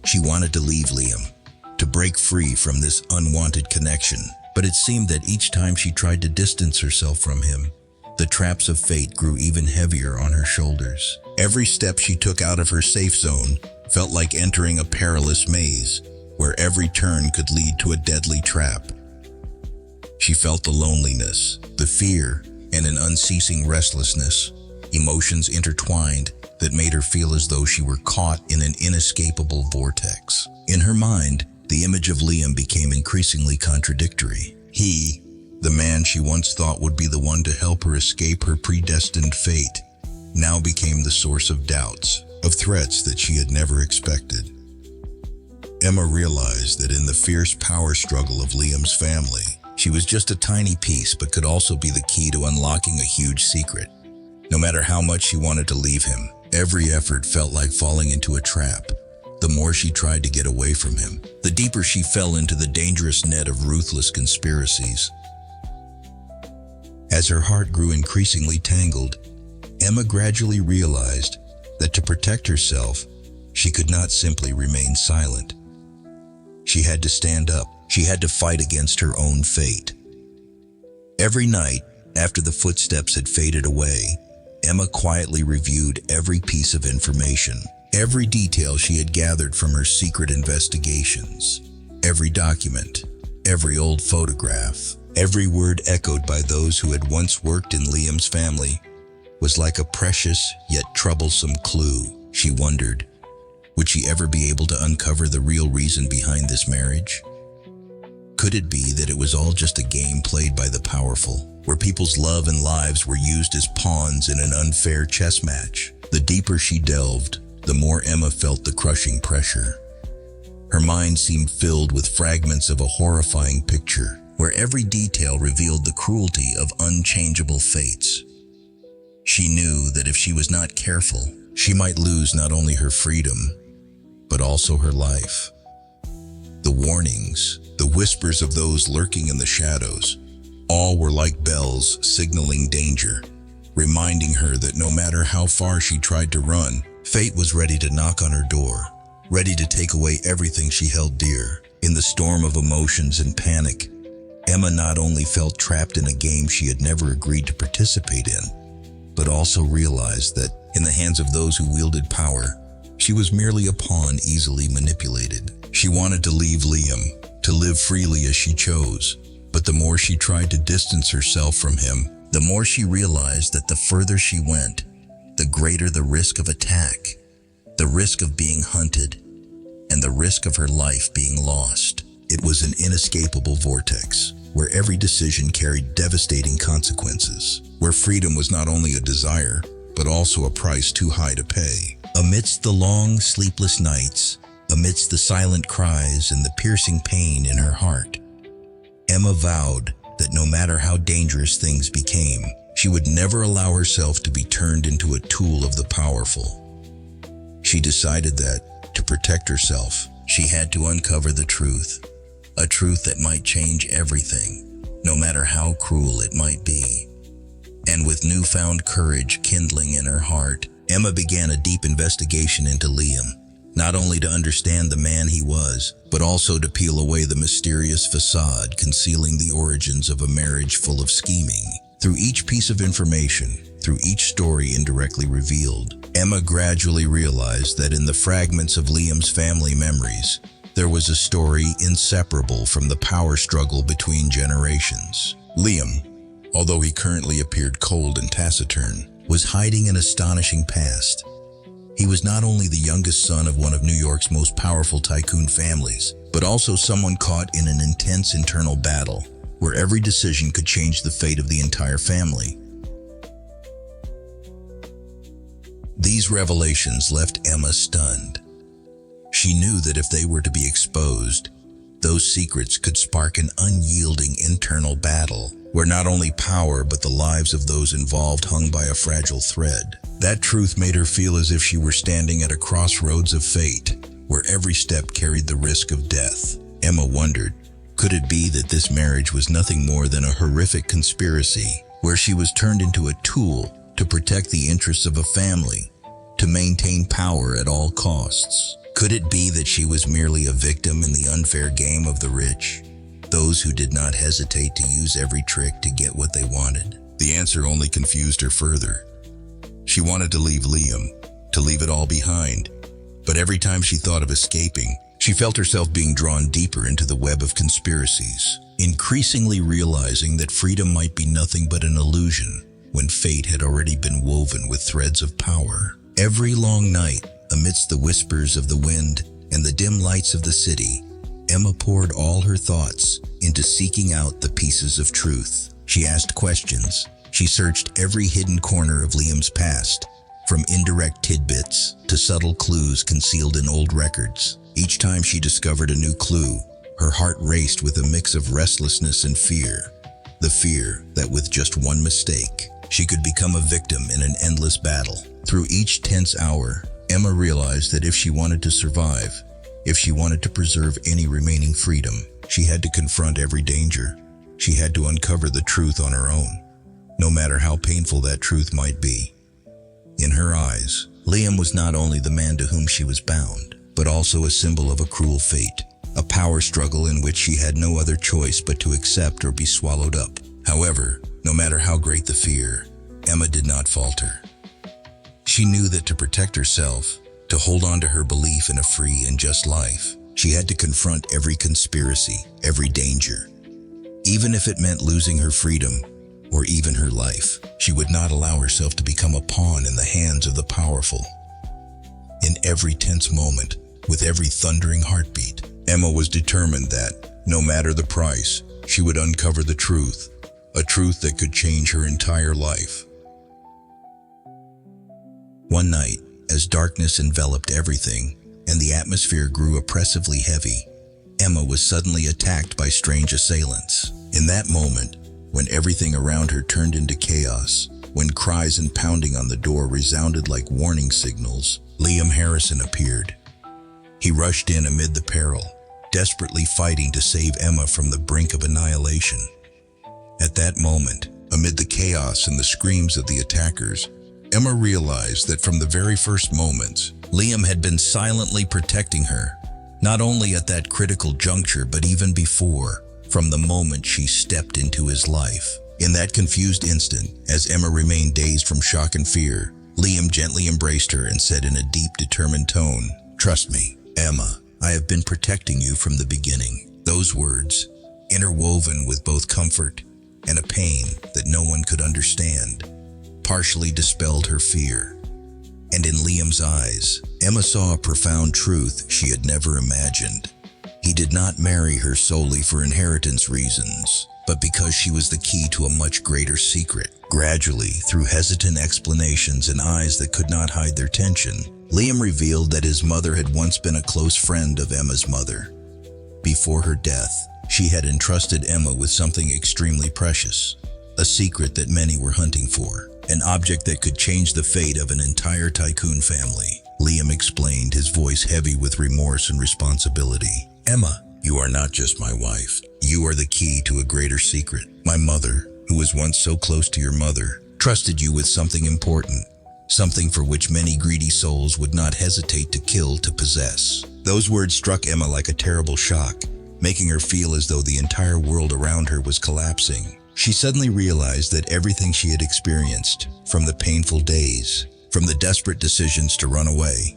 She wanted to leave Liam, to break free from this unwanted connection, but it seemed that each time she tried to distance herself from him, the traps of fate grew even heavier on her shoulders. Every step she took out of her safe zone felt like entering a perilous maze, where every turn could lead to a deadly trap. She felt the loneliness, the fear, and an unceasing restlessness, emotions intertwined that made her feel as though she were caught in an inescapable vortex. In her mind, the image of Liam became increasingly contradictory. He, the man she once thought would be the one to help her escape her predestined fate, now became the source of doubts, of threats that she had never expected. Emma realized that in the fierce power struggle of Liam's family, she was just a tiny piece but could also be the key to unlocking a huge secret. No matter how much she wanted to leave him, every effort felt like falling into a trap. The more she tried to get away from him, the deeper she fell into the dangerous net of ruthless conspiracies. As her heart grew increasingly tangled, Emma gradually realized that to protect herself, she could not simply remain silent. She had to stand up. She had to fight against her own fate. Every night, after the footsteps had faded away, Emma quietly reviewed every piece of information, every detail she had gathered from her secret investigations, every document, every old photograph, every word echoed by those who had once worked in Liam's family was like a precious yet troublesome clue. She wondered, would she ever be able to uncover the real reason behind this marriage? Could it be that it was all just a game played by the powerful, where people's love and lives were used as pawns in an unfair chess match? The deeper she delved, the more Emma felt the crushing pressure. Her mind seemed filled with fragments of a horrifying picture, where every detail revealed the cruelty of unchangeable fates. She knew that if she was not careful, she might lose not only her freedom, but also her life. The warnings, the whispers of those lurking in the shadows, all were like bells signaling danger, reminding her that no matter how far she tried to run, fate was ready to knock on her door, ready to take away everything she held dear. In the storm of emotions and panic, Emma not only felt trapped in a game she had never agreed to participate in, but also realized that, in the hands of those who wielded power, she was merely a pawn easily manipulated. She wanted to leave Liam, to live freely as she chose, but the more she tried to distance herself from him, the more she realized that the further she went, the greater the risk of attack, the risk of being hunted, and the risk of her life being lost. It was an inescapable vortex, where every decision carried devastating consequences, where freedom was not only a desire, but also a price too high to pay. Amidst the long, sleepless nights, amidst the silent cries and the piercing pain in her heart, Emma vowed that no matter how dangerous things became, she would never allow herself to be turned into a tool of the powerful. She decided that, to protect herself, she had to uncover the truth, a truth that might change everything, no matter how cruel it might be. And with newfound courage kindling in her heart, Emma began a deep investigation into Liam, not only to understand the man he was, but also to peel away the mysterious facade concealing the origins of a marriage full of scheming. Through each piece of information, through each story indirectly revealed, Emma gradually realized that in the fragments of Liam's family memories, there was a story inseparable from the power struggle between generations. Liam, although he currently appeared cold and taciturn, was hiding an astonishing past. He was not only the youngest son of one of New York's most powerful tycoon families, but also someone caught in an intense internal battle, where every decision could change the fate of the entire family. These revelations left Emma stunned. She knew that if they were to be exposed, those secrets could spark an unyielding internal battle, where not only power but the lives of those involved hung by a fragile thread. That truth made her feel as if she were standing at a crossroads of fate, where every step carried the risk of death. Emma wondered, could it be that this marriage was nothing more than a horrific conspiracy, where she was turned into a tool to protect the interests of a family, to maintain power at all costs? Could it be that she was merely a victim in the unfair game of the rich, those who did not hesitate to use every trick to get what they wanted? The answer only confused her further. She wanted to leave Liam, to leave it all behind. But every time she thought of escaping, she felt herself being drawn deeper into the web of conspiracies, increasingly realizing that freedom might be nothing but an illusion when fate had already been woven with threads of power. Every long night, amidst the whispers of the wind and the dim lights of the city, Emma poured all her thoughts into seeking out the pieces of truth. She asked questions. She searched every hidden corner of Liam's past, from indirect tidbits to subtle clues concealed in old records. Each time she discovered a new clue, her heart raced with a mix of restlessness and fear. The fear that with just one mistake, she could become a victim in an endless battle. Through each tense hour, Emma realized that if she wanted to survive, if she wanted to preserve any remaining freedom, she had to confront every danger. She had to uncover the truth on her own, no matter how painful that truth might be. In her eyes, Liam was not only the man to whom she was bound, but also a symbol of a cruel fate, a power struggle in which she had no other choice but to accept or be swallowed up. However, no matter how great the fear, Emma did not falter. She knew that to protect herself, to hold on to her belief in a free and just life, she had to confront every conspiracy, every danger. Even if it meant losing her freedom, or even her life, she would not allow herself to become a pawn in the hands of the powerful. In every tense moment, with every thundering heartbeat, Emma was determined that, no matter the price, she would uncover the truth, a truth that could change her entire life. One night, as darkness enveloped everything and the atmosphere grew oppressively heavy, Emma was suddenly attacked by strange assailants. In that moment, when everything around her turned into chaos, when cries and pounding on the door resounded like warning signals, Liam Harrison appeared. He rushed in amid the peril, desperately fighting to save Emma from the brink of annihilation. At that moment, amid the chaos and the screams of the attackers, Emma realized that from the very first moments, Liam had been silently protecting her, not only at that critical juncture but even before, from the moment she stepped into his life. In that confused instant, as Emma remained dazed from shock and fear, Liam gently embraced her and said in a deep, determined tone, "Trust me, Emma, I have been protecting you from the beginning." Those words, interwoven with both comfort and a pain that no one could understand, partially dispelled her fear. And in Liam's eyes, Emma saw a profound truth she had never imagined. He did not marry her solely for inheritance reasons, but because she was the key to a much greater secret. Gradually, through hesitant explanations and eyes that could not hide their tension, Liam revealed that his mother had once been a close friend of Emma's mother. Before her death, she had entrusted Emma with something extremely precious, a secret that many were hunting for, an object that could change the fate of an entire tycoon family. Liam explained, his voice heavy with remorse and responsibility. "Emma, you are not just my wife. You are the key to a greater secret. My mother, who was once so close to your mother, trusted you with something important, something for which many greedy souls would not hesitate to kill to possess." Those words struck Emma like a terrible shock, making her feel as though the entire world around her was collapsing. She suddenly realized that everything she had experienced, from the painful days, from the desperate decisions to run away,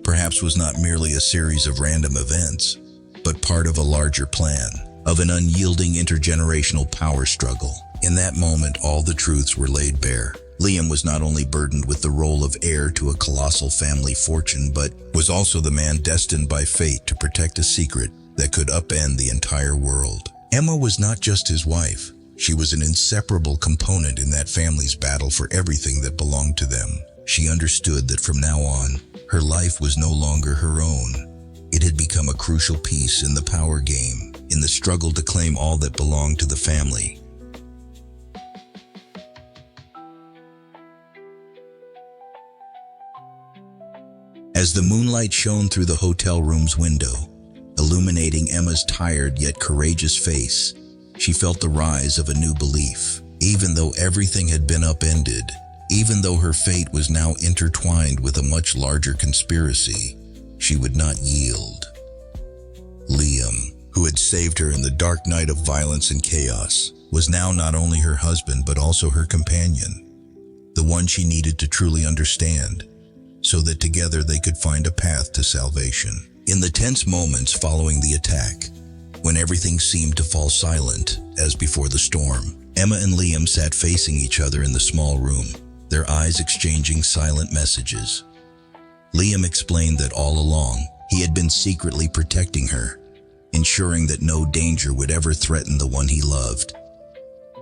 perhaps was not merely a series of random events, but part of a larger plan, of an unyielding intergenerational power struggle. In that moment, all the truths were laid bare. Liam was not only burdened with the role of heir to a colossal family fortune, but was also the man destined by fate to protect a secret that could upend the entire world. Emma was not just his wife. She was an inseparable component in that family's battle for everything that belonged to them. She understood that from now on, her life was no longer her own. It had become a crucial piece in the power game, in the struggle to claim all that belonged to the family. As the moonlight shone through the hotel room's window, illuminating Emma's tired yet courageous face, she felt the rise of a new belief. Even though everything had been upended, even though her fate was now intertwined with a much larger conspiracy, she would not yield. Liam, who had saved her in the dark night of violence and chaos, was now not only her husband but also her companion. the one she needed to truly understand, so that together they could find a path to salvation. In the tense moments following the attack, when everything seemed to fall silent as before the storm, Emma and Liam sat facing each other in the small room, their eyes exchanging silent messages. Liam explained that all along, he had been secretly protecting her, ensuring that no danger would ever threaten the one he loved.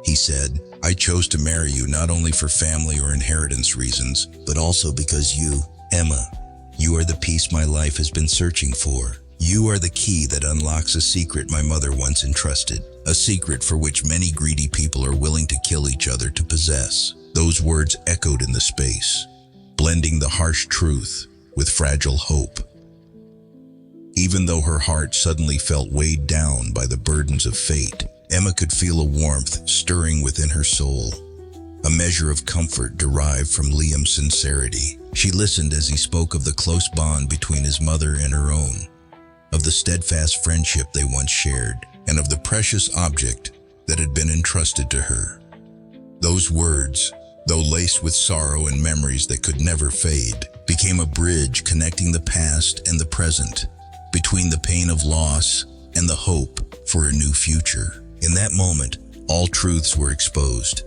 He said, "I chose to marry you not only for family or inheritance reasons, but also because you, Emma, you are the peace my life has been searching for. You are the key that unlocks a secret my mother once entrusted, a secret for which many greedy people are willing to kill each other to possess." Those words echoed in the space, blending the harsh truth with fragile hope. Even though her heart suddenly felt weighed down by the burdens of fate, Emma could feel a warmth stirring within her soul, a measure of comfort derived from Liam's sincerity. She listened as he spoke of the close bond between his mother and her own, of the steadfast friendship they once shared, and of the precious object that had been entrusted to her. Those words, though laced with sorrow and memories that could never fade, became a bridge connecting the past and the present, between the pain of loss and the hope for a new future. In that moment, all truths were exposed,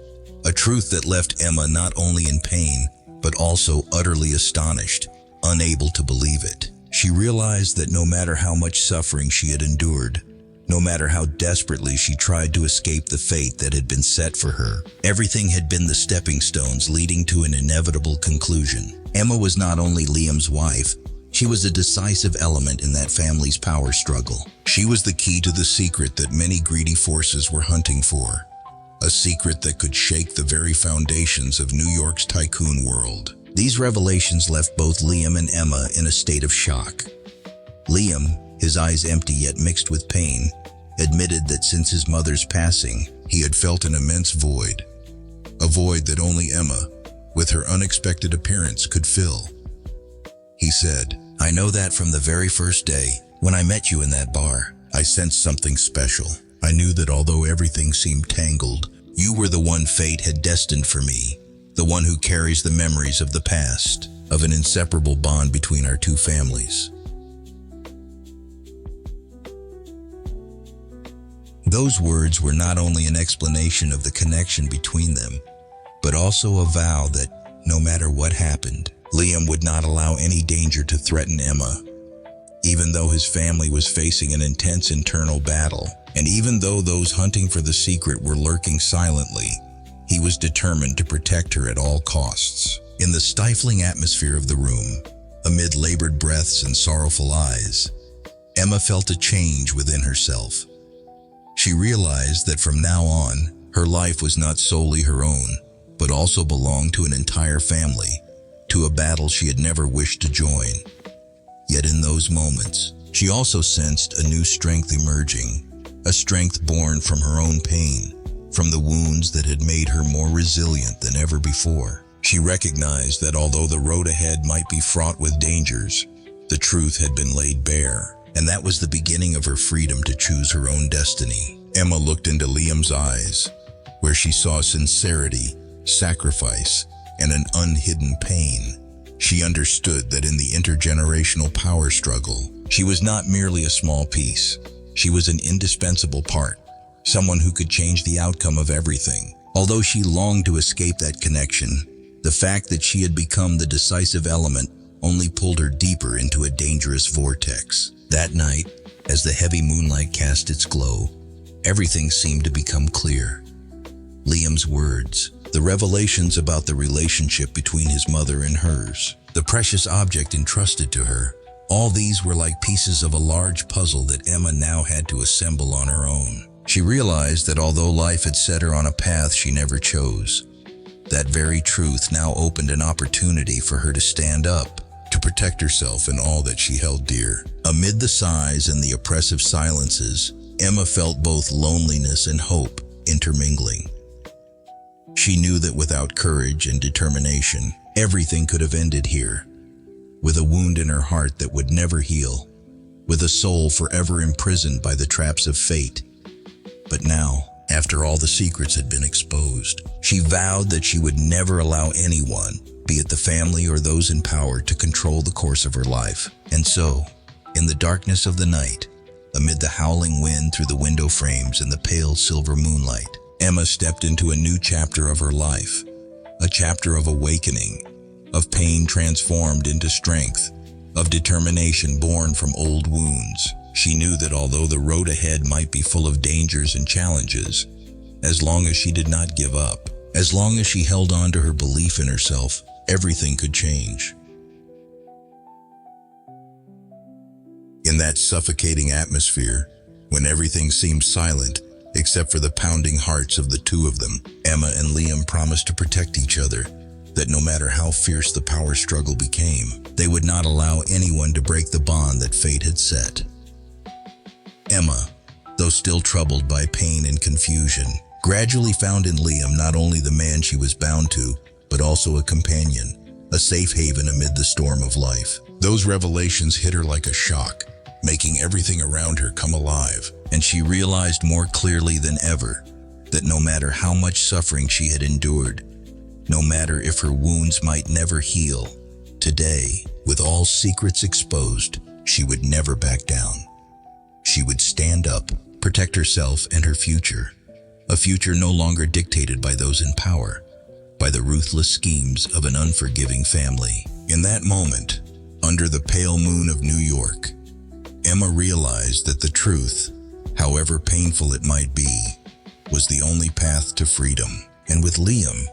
a truth that left Emma not only in pain, but also utterly astonished, unable to believe it. She realized that no matter how much suffering she had endured, no matter how desperately she tried to escape the fate that had been set for her, everything had been the stepping stones leading to an inevitable conclusion. Emma was not only Liam's wife, she was a decisive element in that family's power struggle. She was the key to the secret that many greedy forces were hunting for, a secret that could shake the very foundations of New York's tycoon world. These revelations left both Liam and Emma in a state of shock. Liam, his eyes empty yet mixed with pain, admitted that since his mother's passing, he had felt an immense void, a void that only Emma, with her unexpected appearance, could fill. He said, "I know that from the very first day, when I met you in that bar, I sensed something special. I knew that although everything seemed tangled, you were the one fate had destined for me, the one who carries the memories of the past, of an inseparable bond between our two families." Those words were not only an explanation of the connection between them, but also a vow that, no matter what happened, Liam would not allow any danger to threaten Emma. Even though his family was facing an intense internal battle, and even though those hunting for the secret were lurking silently, he was determined to protect her at all costs. In the stifling atmosphere of the room, amid labored breaths and sorrowful eyes, Emma felt a change within herself. She realized that from now on, her life was not solely her own, but also belonged to an entire family, to a battle she had never wished to join. Yet in those moments, she also sensed a new strength emerging, a strength born from her own pain, from the wounds that had made her more resilient than ever before. She recognized that although the road ahead might be fraught with dangers, the truth had been laid bare, and that was the beginning of her freedom to choose her own destiny. Emma looked into Liam's eyes, where she saw sincerity, sacrifice, and an unhidden pain. She understood that in the intergenerational power struggle, she was not merely a small piece. She was an indispensable part, someone who could change the outcome of everything. Although she longed to escape that connection, the fact that she had become the decisive element only pulled her deeper into a dangerous vortex. That night, as the heavy moonlight cast its glow, everything seemed to become clear. Liam's words, the revelations about the relationship between his mother and hers, the precious object entrusted to her, all these were like pieces of a large puzzle that Emma now had to assemble on her own. She realized that although life had set her on a path she never chose, that very truth now opened an opportunity for her to stand up, to protect herself and all that she held dear. Amid the sighs and the oppressive silences, Emma felt both loneliness and hope intermingling. She knew that without courage and determination, everything could have ended here, with a wound in her heart that would never heal, with a soul forever imprisoned by the traps of fate. But now, after all the secrets had been exposed. She vowed that she would never allow anyone, be it the family or those in power, to control the course of her life. And so, in the darkness of the night, amid the howling wind through the window frames and the pale silver moonlight, Emma stepped into a new chapter of her life, a chapter of awakening, of pain transformed into strength, of determination born from old wounds. She knew that although the road ahead might be full of dangers and challenges, as long as she did not give up, as long as she held on to her belief in herself, everything could change. In that suffocating atmosphere, when everything seemed silent except for the pounding hearts of the two of them, Emma and Liam promised to protect each other, that no matter how fierce the power struggle became, they would not allow anyone to break the bond that fate had set. Emma, though still troubled by pain and confusion, gradually found in Liam not only the man she was bound to, but also a companion, a safe haven amid the storm of life. Those revelations hit her like a shock, making everything around her come alive, and she realized more clearly than ever that no matter how much suffering she had endured, no matter if her wounds might never heal, today, with all secrets exposed, she would never back down. She would stand up, protect herself and her future, a future no longer dictated by those in power, by the ruthless schemes of an unforgiving family. In that moment, under the pale moon of New York, Emma realized that the truth, however painful it might be, was the only path to freedom. And with Liam,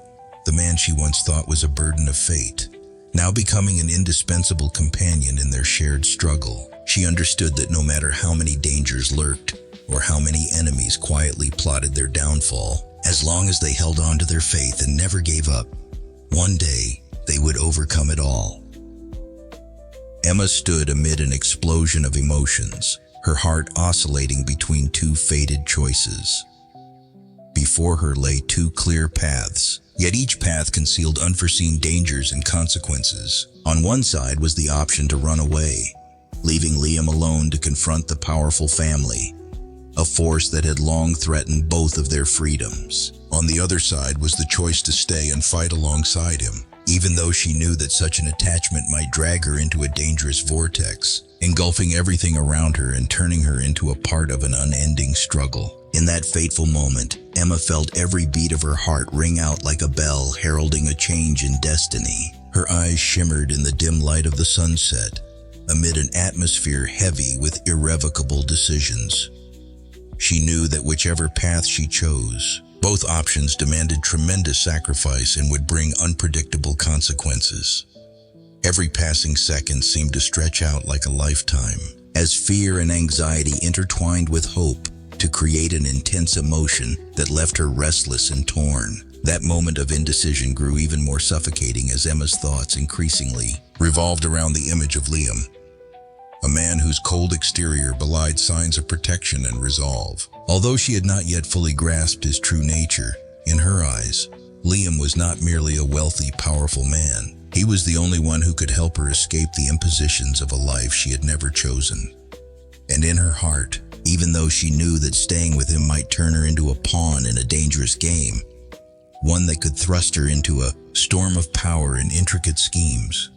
the man she once thought was a burden of fate, now becoming an indispensable companion in their shared struggle, she understood that no matter how many dangers lurked or how many enemies quietly plotted their downfall, as long as they held on to their faith and never gave up, one day they would overcome it all. Emma stood amid an explosion of emotions, her heart oscillating between two fated choices. Before her lay two clear paths, yet each path concealed unforeseen dangers and consequences. On one side was the option to run away, leaving Liam alone to confront the powerful family, a force that had long threatened both of their freedoms. On the other side was the choice to stay and fight alongside him, even though she knew that such an attachment might drag her into a dangerous vortex, engulfing everything around her and turning her into a part of an unending struggle. In that fateful moment, Emma felt every beat of her heart ring out like a bell heralding a change in destiny. Her eyes shimmered in the dim light of the sunset, amid an atmosphere heavy with irrevocable decisions. She knew that whichever path she chose, both options demanded tremendous sacrifice and would bring unpredictable consequences. Every passing second seemed to stretch out like a lifetime, as fear and anxiety intertwined with hope to create an intense emotion that left her restless and torn. That moment of indecision grew even more suffocating as Emma's thoughts increasingly revolved around the image of Liam, a man whose cold exterior belied signs of protection and resolve. Although she had not yet fully grasped his true nature, in her eyes, Liam was not merely a wealthy, powerful man. He was the only one who could help her escape the impositions of a life she had never chosen. And in her heart, even though she knew that staying with him might turn her into a pawn in a dangerous game, one that could thrust her into a storm of power and intricate schemes,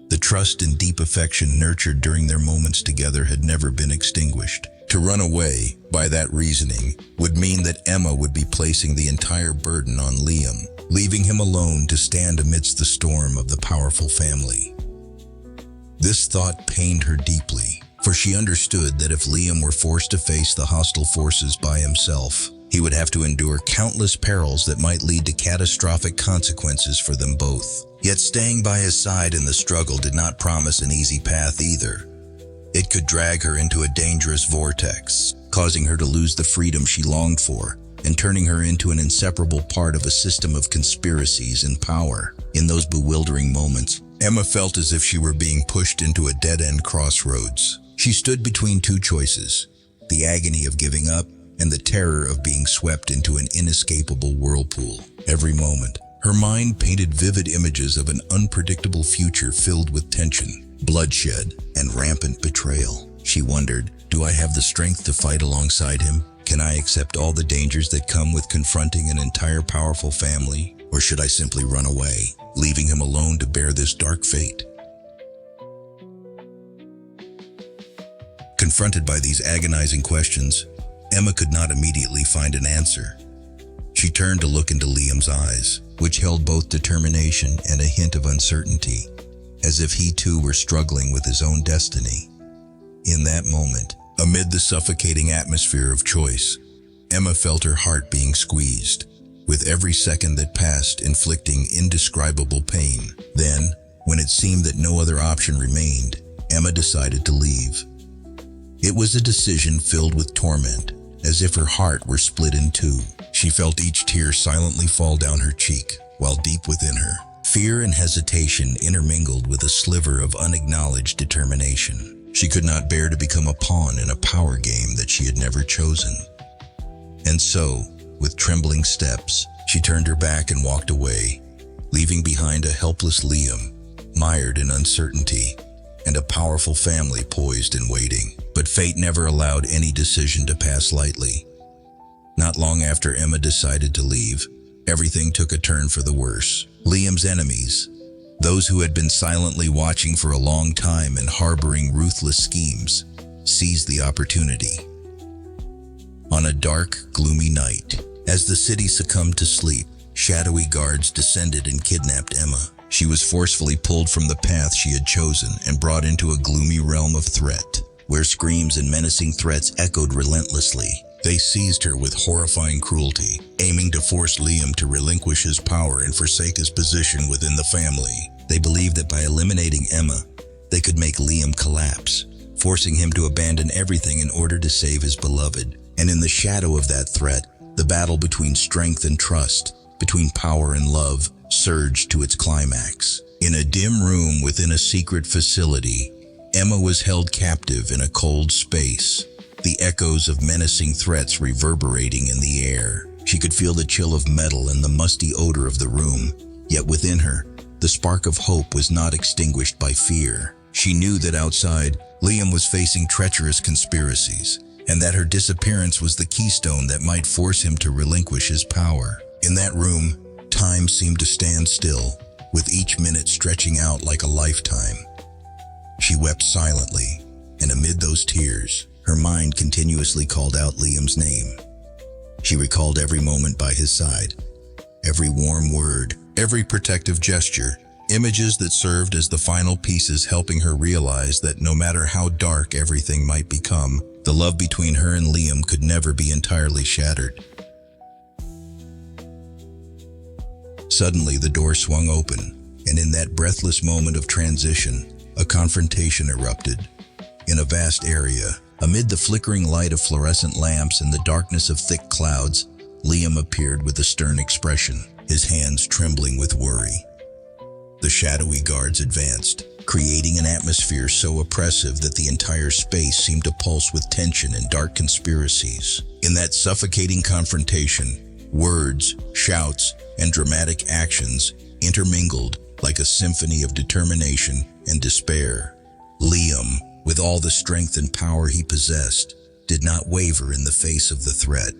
the trust and deep affection nurtured during their moments together had never been extinguished. To run away, by that reasoning, would mean that Emma would be placing the entire burden on Liam, leaving him alone to stand amidst the storm of the powerful family. This thought pained her deeply, for she understood that if Liam were forced to face the hostile forces by himself, he would have to endure countless perils that might lead to catastrophic consequences for them both. Yet staying by his side in the struggle did not promise an easy path either. It could drag her into a dangerous vortex, causing her to lose the freedom she longed for, and turning her into an inseparable part of a system of conspiracies and power. In those bewildering moments, Emma felt as if she were being pushed into a dead-end crossroads. She stood between two choices, the agony of giving up and the terror of being swept into an inescapable whirlpool. Every moment, her mind painted vivid images of an unpredictable future filled with tension, bloodshed, and rampant betrayal. She wondered, do I have the strength to fight alongside him? Can I accept all the dangers that come with confronting an entire powerful family? Or should I simply run away, leaving him alone to bear this dark fate? Confronted by these agonizing questions, Emma could not immediately find an answer. She turned to look into Liam's eyes, which held both determination and a hint of uncertainty, as if he too were struggling with his own destiny. In that moment, amid the suffocating atmosphere of choice, Emma felt her heart being squeezed, with every second that passed inflicting indescribable pain. Then, when it seemed that no other option remained, Emma decided to leave. It was a decision filled with torment, as if her heart were split in two. She felt each tear silently fall down her cheek, while deep within her, fear and hesitation intermingled with a sliver of unacknowledged determination. She could not bear to become a pawn in a power game that she had never chosen. And so, with trembling steps, she turned her back and walked away, leaving behind a helpless Liam, mired in uncertainty, and a powerful family poised and waiting. But fate never allowed any decision to pass lightly. Not long after Emma decided to leave, everything took a turn for the worse. Liam's enemies, those who had been silently watching for a long time and harboring ruthless schemes, seized the opportunity. On a dark, gloomy night, as the city succumbed to sleep, shadowy guards descended and kidnapped Emma. She was forcefully pulled from the path she had chosen and brought into a gloomy realm of threat, where screams and menacing threats echoed relentlessly. They seized her with horrifying cruelty, aiming to force Liam to relinquish his power and forsake his position within the family. They believed that by eliminating Emma, they could make Liam collapse, forcing him to abandon everything in order to save his beloved. And in the shadow of that threat, the battle between strength and trust, between power and love, surged to its climax. In a dim room within a secret facility, Emma was held captive in a cold space, the echoes of menacing threats reverberating in the air. She could feel the chill of metal and the musty odor of the room, yet within her, the spark of hope was not extinguished by fear. She knew that outside, Liam was facing treacherous conspiracies, and that her disappearance was the keystone that might force him to relinquish his power. In that room, time seemed to stand still, with each minute stretching out like a lifetime. She wept silently, and amid those tears, her mind continuously called out Liam's name. She recalled every moment by his side, every warm word, every protective gesture, images that served as the final pieces helping her realize that no matter how dark everything might become, the love between her and Liam could never be entirely shattered. Suddenly, the door swung open, and in that breathless moment of transition, a confrontation erupted. In a vast area, amid the flickering light of fluorescent lamps and the darkness of thick clouds, Liam appeared with a stern expression, his hands trembling with worry. The shadowy guards advanced, creating an atmosphere so oppressive that the entire space seemed to pulse with tension and dark conspiracies. In that suffocating confrontation, words, shouts, and dramatic actions intermingled like a symphony of determination and despair. Liam, with all the strength and power he possessed, did not waver in the face of the threat.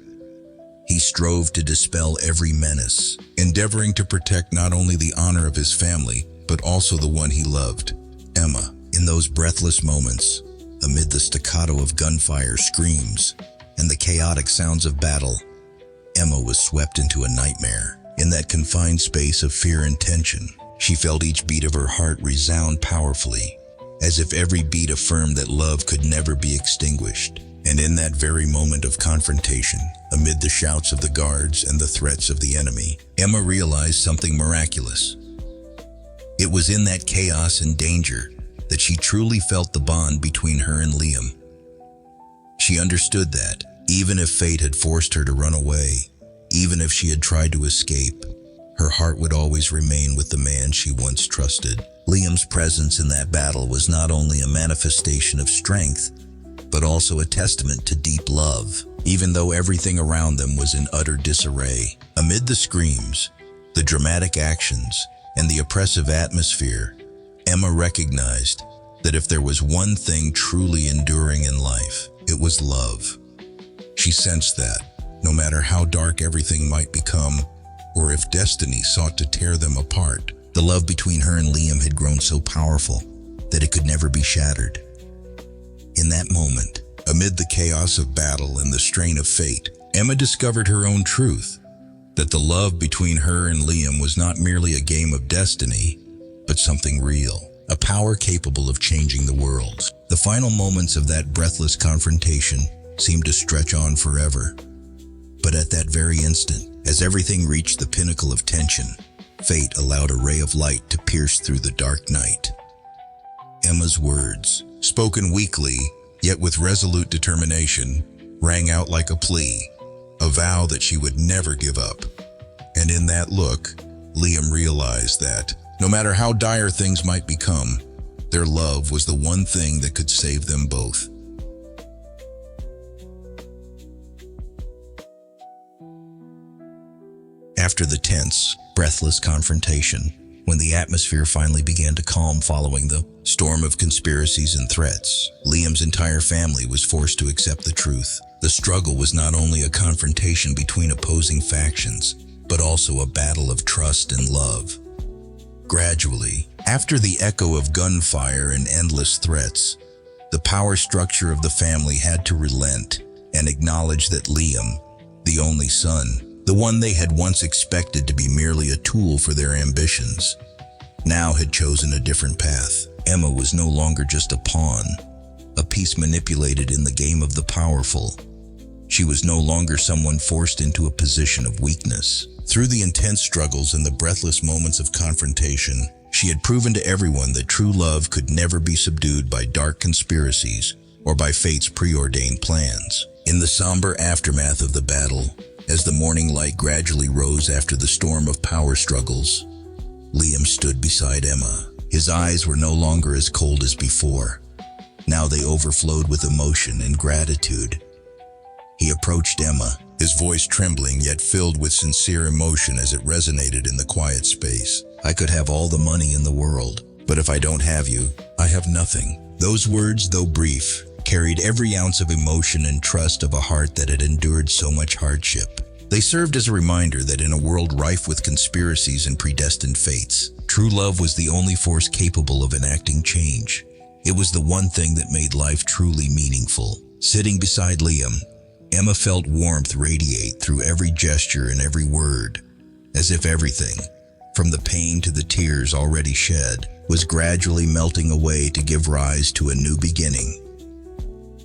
He strove to dispel every menace, endeavoring to protect not only the honor of his family, but also the one he loved, Emma. In those breathless moments, amid the staccato of gunfire screams and the chaotic sounds of battle, Emma was swept into a nightmare. In that confined space of fear and tension, she felt each beat of her heart resound powerfully, as if every beat affirmed that love could never be extinguished. And in that very moment of confrontation, amid the shouts of the guards and the threats of the enemy, Emma realized something miraculous. It was in that chaos and danger that she truly felt the bond between her and Liam. She understood that, even if fate had forced her to run away, even if she had tried to escape, her heart would always remain with the man she once trusted. Liam's presence in that battle was not only a manifestation of strength, but also a testament to deep love, even though everything around them was in utter disarray. Amid the screams, the dramatic actions, and the oppressive atmosphere, Emma recognized that if there was one thing truly enduring in life, it was love. She She sensed that, no matter how dark everything might become, or if destiny sought to tear them apart, the love between her and Liam had grown so powerful that it could never be shattered. In that moment, amid the chaos of battle and the strain of fate, Emma discovered her own truth, that the love between her and Liam was not merely a game of destiny, but something real, a power capable of changing the world. The final moments of that breathless confrontation seemed to stretch on forever. But at that very instant, as everything reached the pinnacle of tension, fate allowed a ray of light to pierce through the dark night. Emma's words, spoken weakly, yet with resolute determination, rang out like a plea, a vow that she would never give up. And in that look, Liam realized that, no matter how dire things might become, their love was the one thing that could save them both. After the tense, breathless confrontation, when the atmosphere finally began to calm following the storm of conspiracies and threats, Liam's entire family was forced to accept the truth. The struggle was not only a confrontation between opposing factions, but also a battle of trust and love. Gradually, after the echo of gunfire and endless threats, the power structure of the family had to relent and acknowledge that Liam, the only son, the one they had once expected to be merely a tool for their ambitions, now had chosen a different path. Emma was no longer just a pawn, a piece manipulated in the game of the powerful. She was no longer someone forced into a position of weakness. Through the intense struggles and the breathless moments of confrontation, she had proven to everyone that true love could never be subdued by dark conspiracies or by fate's preordained plans. In the somber aftermath of the battle, as the morning light gradually rose after the storm of power struggles, Liam stood beside Emma. His eyes were no longer as cold as before. Now they overflowed with emotion and gratitude. He approached Emma, his voice trembling yet filled with sincere emotion as it resonated in the quiet space. "I could have all the money in the world, but if I don't have you, I have nothing." Those words, though brief, carried every ounce of emotion and trust of a heart that had endured so much hardship. They served as a reminder that in a world rife with conspiracies and predestined fates, true love was the only force capable of enacting change. It was the one thing that made life truly meaningful. Sitting beside Liam, Emma felt warmth radiate through every gesture and every word, as if everything, from the pain to the tears already shed, was gradually melting away to give rise to a new beginning.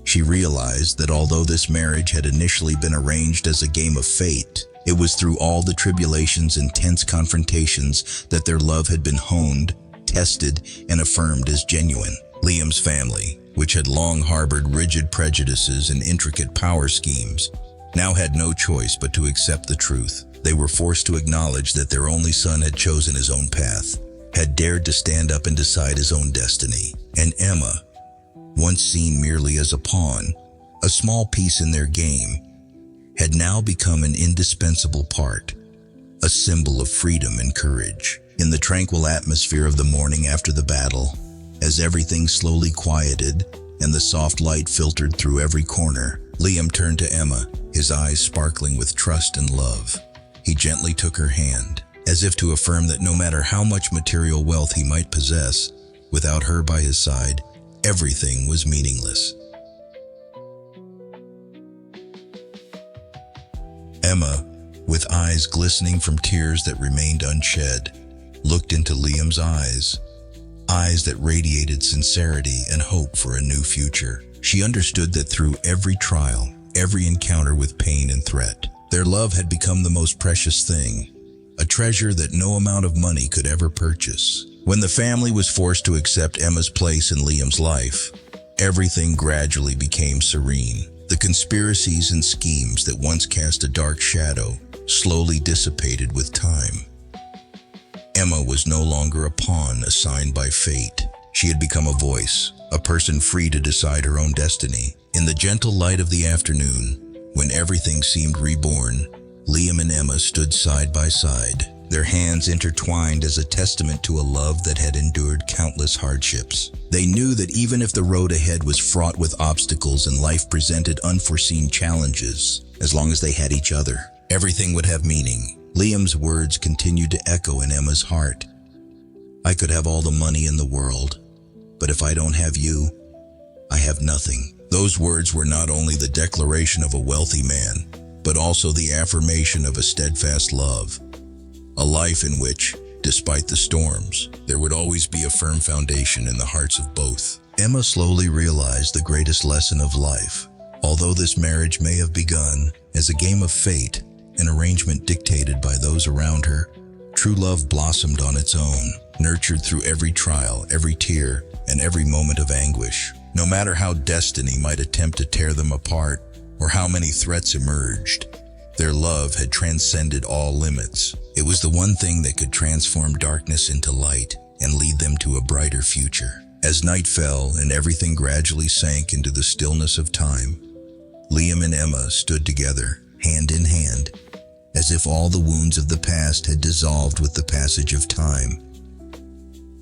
She realized that although this marriage had initially been arranged as a game of fate, it was through all the tribulations and tense confrontations that their love had been honed, tested, and affirmed as genuine. Liam's family, which had long harbored rigid prejudices and intricate power schemes, now had no choice but to accept the truth. They were forced to acknowledge that their only son had chosen his own path, had dared to stand up and decide his own destiny. And Emma, once seen merely as a pawn, a small piece in their game, had now become an indispensable part, a symbol of freedom and courage. In the tranquil atmosphere of the morning after the battle, as everything slowly quieted and the soft light filtered through every corner, Liam turned to Emma, his eyes sparkling with trust and love. He gently took her hand, as if to affirm that no matter how much material wealth he might possess, without her by his side, everything was meaningless. Emma, with eyes glistening from tears that remained unshed, looked into Liam's eyes that radiated sincerity and hope for a new future. She understood that through every trial, every encounter with pain and threat, their love had become the most precious thing, a treasure that no amount of money could ever purchase. When the family was forced to accept Emma's place in Liam's life, everything gradually became serene. The conspiracies and schemes that once cast a dark shadow slowly dissipated with time. Emma was no longer a pawn assigned by fate. She had become a voice, a person free to decide her own destiny. In the gentle light of the afternoon, when everything seemed reborn, Liam and Emma stood side by side, their hands intertwined as a testament to a love that had endured countless hardships. They knew that even if the road ahead was fraught with obstacles and life presented unforeseen challenges, as long as they had each other, everything would have meaning. Liam's words continued to echo in Emma's heart. I could have all the money in the world, but if I don't have you, I have nothing. Those words were not only the declaration of a wealthy man, but also the affirmation of a steadfast love. A life in which, despite the storms, there would always be a firm foundation in the hearts of both. Emma slowly realized the greatest lesson of life. Although this marriage may have begun as a game of fate, an arrangement dictated by those around her, true love blossomed on its own, nurtured through every trial, every tear, and every moment of anguish. No matter how destiny might attempt to tear them apart, or how many threats emerged, their love had transcended all limits. It was the one thing that could transform darkness into light and lead them to a brighter future. As night fell and everything gradually sank into the stillness of time, Liam and Emma stood together, hand in hand, as if all the wounds of the past had dissolved with the passage of time.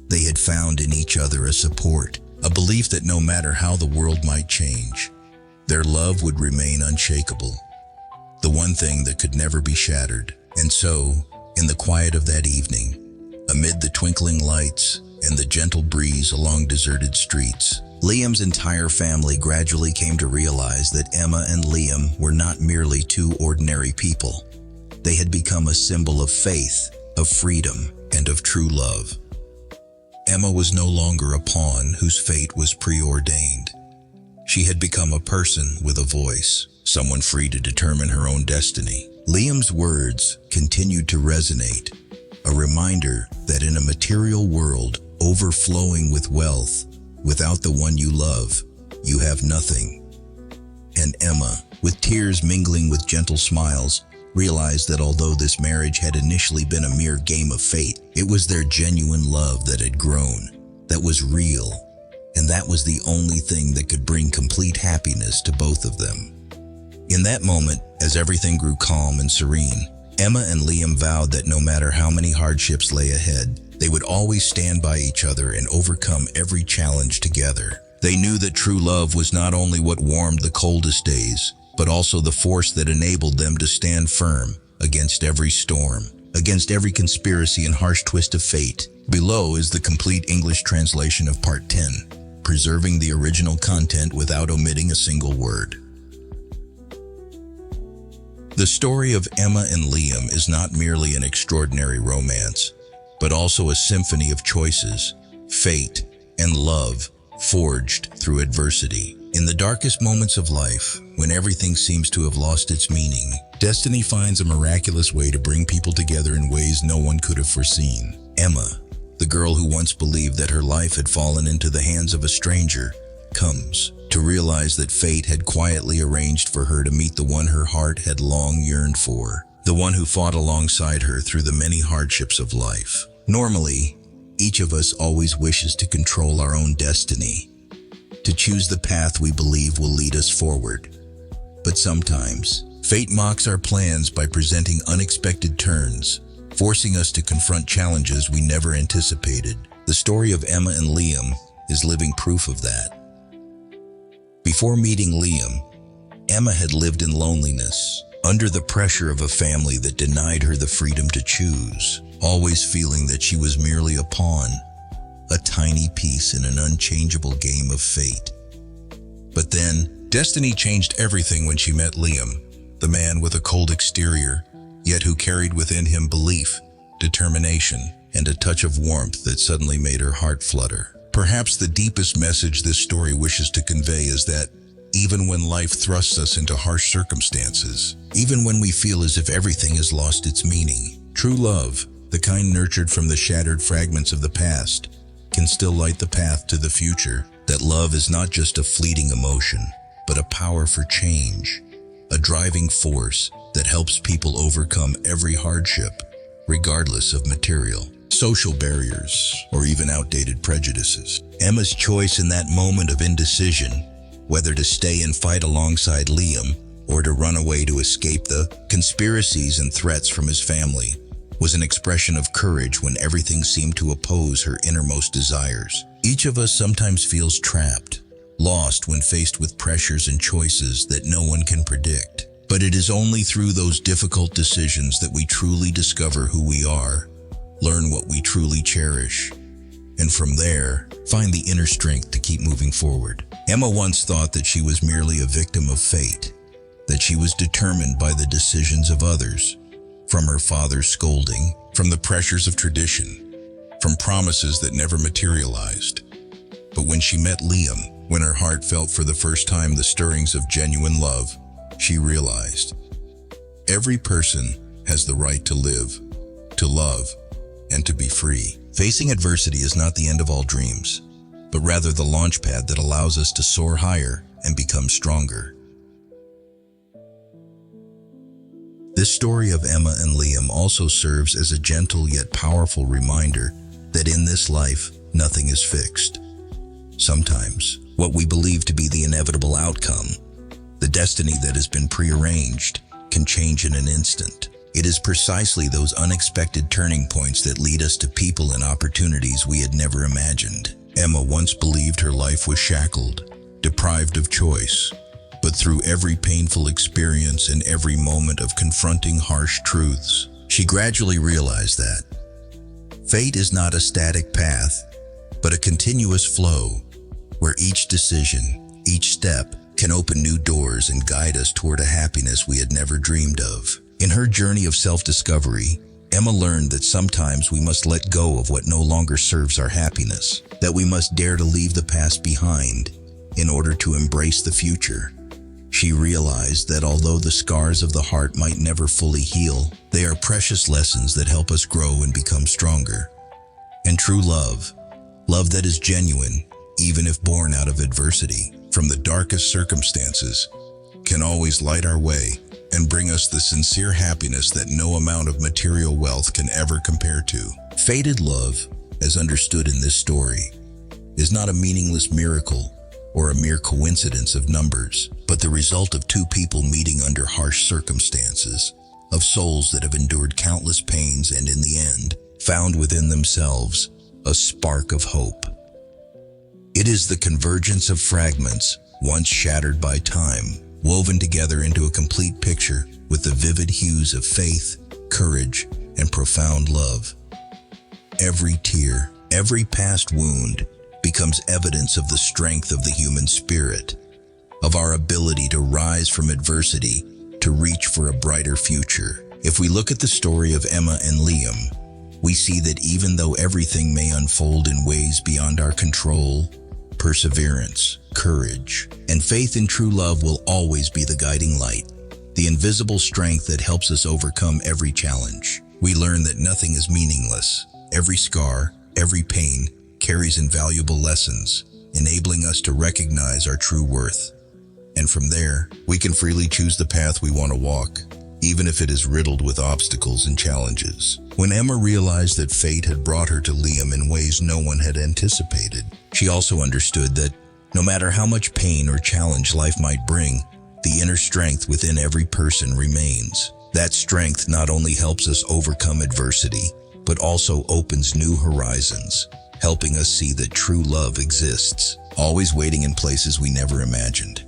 They had found in each other a support, a belief that no matter how the world might change, their love would remain unshakable, the one thing that could never be shattered. And so, in the quiet of that evening, amid the twinkling lights and the gentle breeze along deserted streets, Liam's entire family gradually came to realize that Emma and Liam were not merely two ordinary people. They had become a symbol of faith, of freedom, and of true love. Emma was no longer a pawn whose fate was preordained. She had become a person with a voice, someone free to determine her own destiny. Liam's words continued to resonate, a reminder that in a material world overflowing with wealth, without the one you love, you have nothing. And Emma, with tears mingling with gentle smiles, realized that although this marriage had initially been a mere game of fate, it was their genuine love that had grown, that was real, and that was the only thing that could bring complete happiness to both of them. In that moment, as everything grew calm and serene, Emma and Liam vowed that no matter how many hardships lay ahead, they would always stand by each other and overcome every challenge together. They knew that true love was not only what warmed the coldest days, but also the force that enabled them to stand firm against every storm, against every conspiracy and harsh twist of fate. Below is the complete English translation of Part 10, preserving the original content without omitting a single word. The story of Emma and Liam is not merely an extraordinary romance, but also a symphony of choices, fate, and love forged through adversity. In the darkest moments of life, when everything seems to have lost its meaning, destiny finds a miraculous way to bring people together in ways no one could have foreseen. Emma, the girl who once believed that her life had fallen into the hands of a stranger, comes to realize that fate had quietly arranged for her to meet the one her heart had long yearned for, the one who fought alongside her through the many hardships of life. Normally, each of us always wishes to control our own destiny, to choose the path we believe will lead us forward. But sometimes, fate mocks our plans by presenting unexpected turns, forcing us to confront challenges we never anticipated. The story of Emma and Liam is living proof of that. Before meeting Liam, Emma had lived in loneliness, under the pressure of a family that denied her the freedom to choose, always feeling that she was merely a pawn, a tiny piece in an unchangeable game of fate. But then, destiny changed everything when she met Liam, the man with a cold exterior, yet who carried within him belief, determination, and a touch of warmth that suddenly made her heart flutter. Perhaps the deepest message this story wishes to convey is that even when life thrusts us into harsh circumstances, even when we feel as if everything has lost its meaning, true love, the kind nurtured from the shattered fragments of the past, can still light the path to the future. That love is not just a fleeting emotion, but a power for change, a driving force that helps people overcome every hardship, regardless of material, social barriers, or even outdated prejudices. Emma's choice in that moment of indecision, whether to stay and fight alongside Liam or to run away to escape the conspiracies and threats from his family, was an expression of courage when everything seemed to oppose her innermost desires. Each of us sometimes feels trapped, lost when faced with pressures and choices that no one can predict. But it is only through those difficult decisions that we truly discover who we are, learn what we truly cherish, and from there, find the inner strength to keep moving forward. Emma once thought that she was merely a victim of fate, that she was determined by the decisions of others, from her father's scolding, from the pressures of tradition, from promises that never materialized. But when she met Liam, when her heart felt for the first time the stirrings of genuine love, she realized every person has the right to live, to love, and to be free. Facing adversity is not the end of all dreams, but rather the launch pad that allows us to soar higher and become stronger. This story of Emma and Liam also serves as a gentle yet powerful reminder that in this life, nothing is fixed. Sometimes, what we believe to be the inevitable outcome, the destiny that has been prearranged, can change in an instant. It is precisely those unexpected turning points that lead us to people and opportunities we had never imagined. Emma once believed her life was shackled, deprived of choice. But through every painful experience and every moment of confronting harsh truths, she gradually realized that fate is not a static path, but a continuous flow, where each decision, each step, can open new doors and guide us toward a happiness we had never dreamed of. In her journey of self-discovery, Emma learned that sometimes we must let go of what no longer serves our happiness, that we must dare to leave the past behind in order to embrace the future. She realized that although the scars of the heart might never fully heal, they are precious lessons that help us grow and become stronger. And true love, love that is genuine, even if born out of adversity, from the darkest circumstances, can always light our way and bring us the sincere happiness that no amount of material wealth can ever compare to. Fated love, as understood in this story, is not a meaningless miracle or a mere coincidence of numbers, but the result of two people meeting under harsh circumstances, of souls that have endured countless pains and in the end, found within themselves a spark of hope. It is the convergence of fragments, once shattered by time, woven together into a complete picture with the vivid hues of faith, courage, and profound love. Every tear, every past wound, becomes evidence of the strength of the human spirit, of our ability to rise from adversity, to reach for a brighter future. If we look at the story of Emma and Liam, we see that even though everything may unfold in ways beyond our control, perseverance, courage, and faith in true love will always be the guiding light, the invisible strength that helps us overcome every challenge. We learn that nothing is meaningless. Every scar, every pain, carries invaluable lessons, enabling us to recognize our true worth. And from there, we can freely choose the path we want to walk, even if it is riddled with obstacles and challenges. When Emma realized that fate had brought her to Liam in ways no one had anticipated, she also understood that no matter how much pain or challenge life might bring, the inner strength within every person remains. That strength not only helps us overcome adversity, but also opens new horizons, helping us see that true love exists, always waiting in places we never imagined.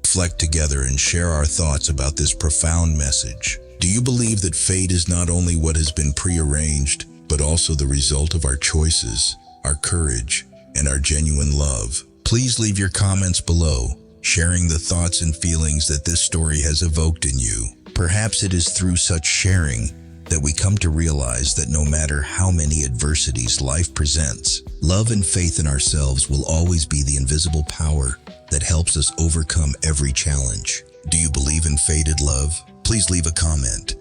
Reflect together and share our thoughts about this profound message. Do you believe that fate is not only what has been prearranged, but also the result of our choices, our courage, and our genuine love? Please leave your comments below, sharing the thoughts and feelings that this story has evoked in you. Perhaps it is through such sharing that we come to realize that no matter how many adversities life presents, love and faith in ourselves will always be the invisible power that helps us overcome every challenge. Do you believe in fated love? Please leave a comment.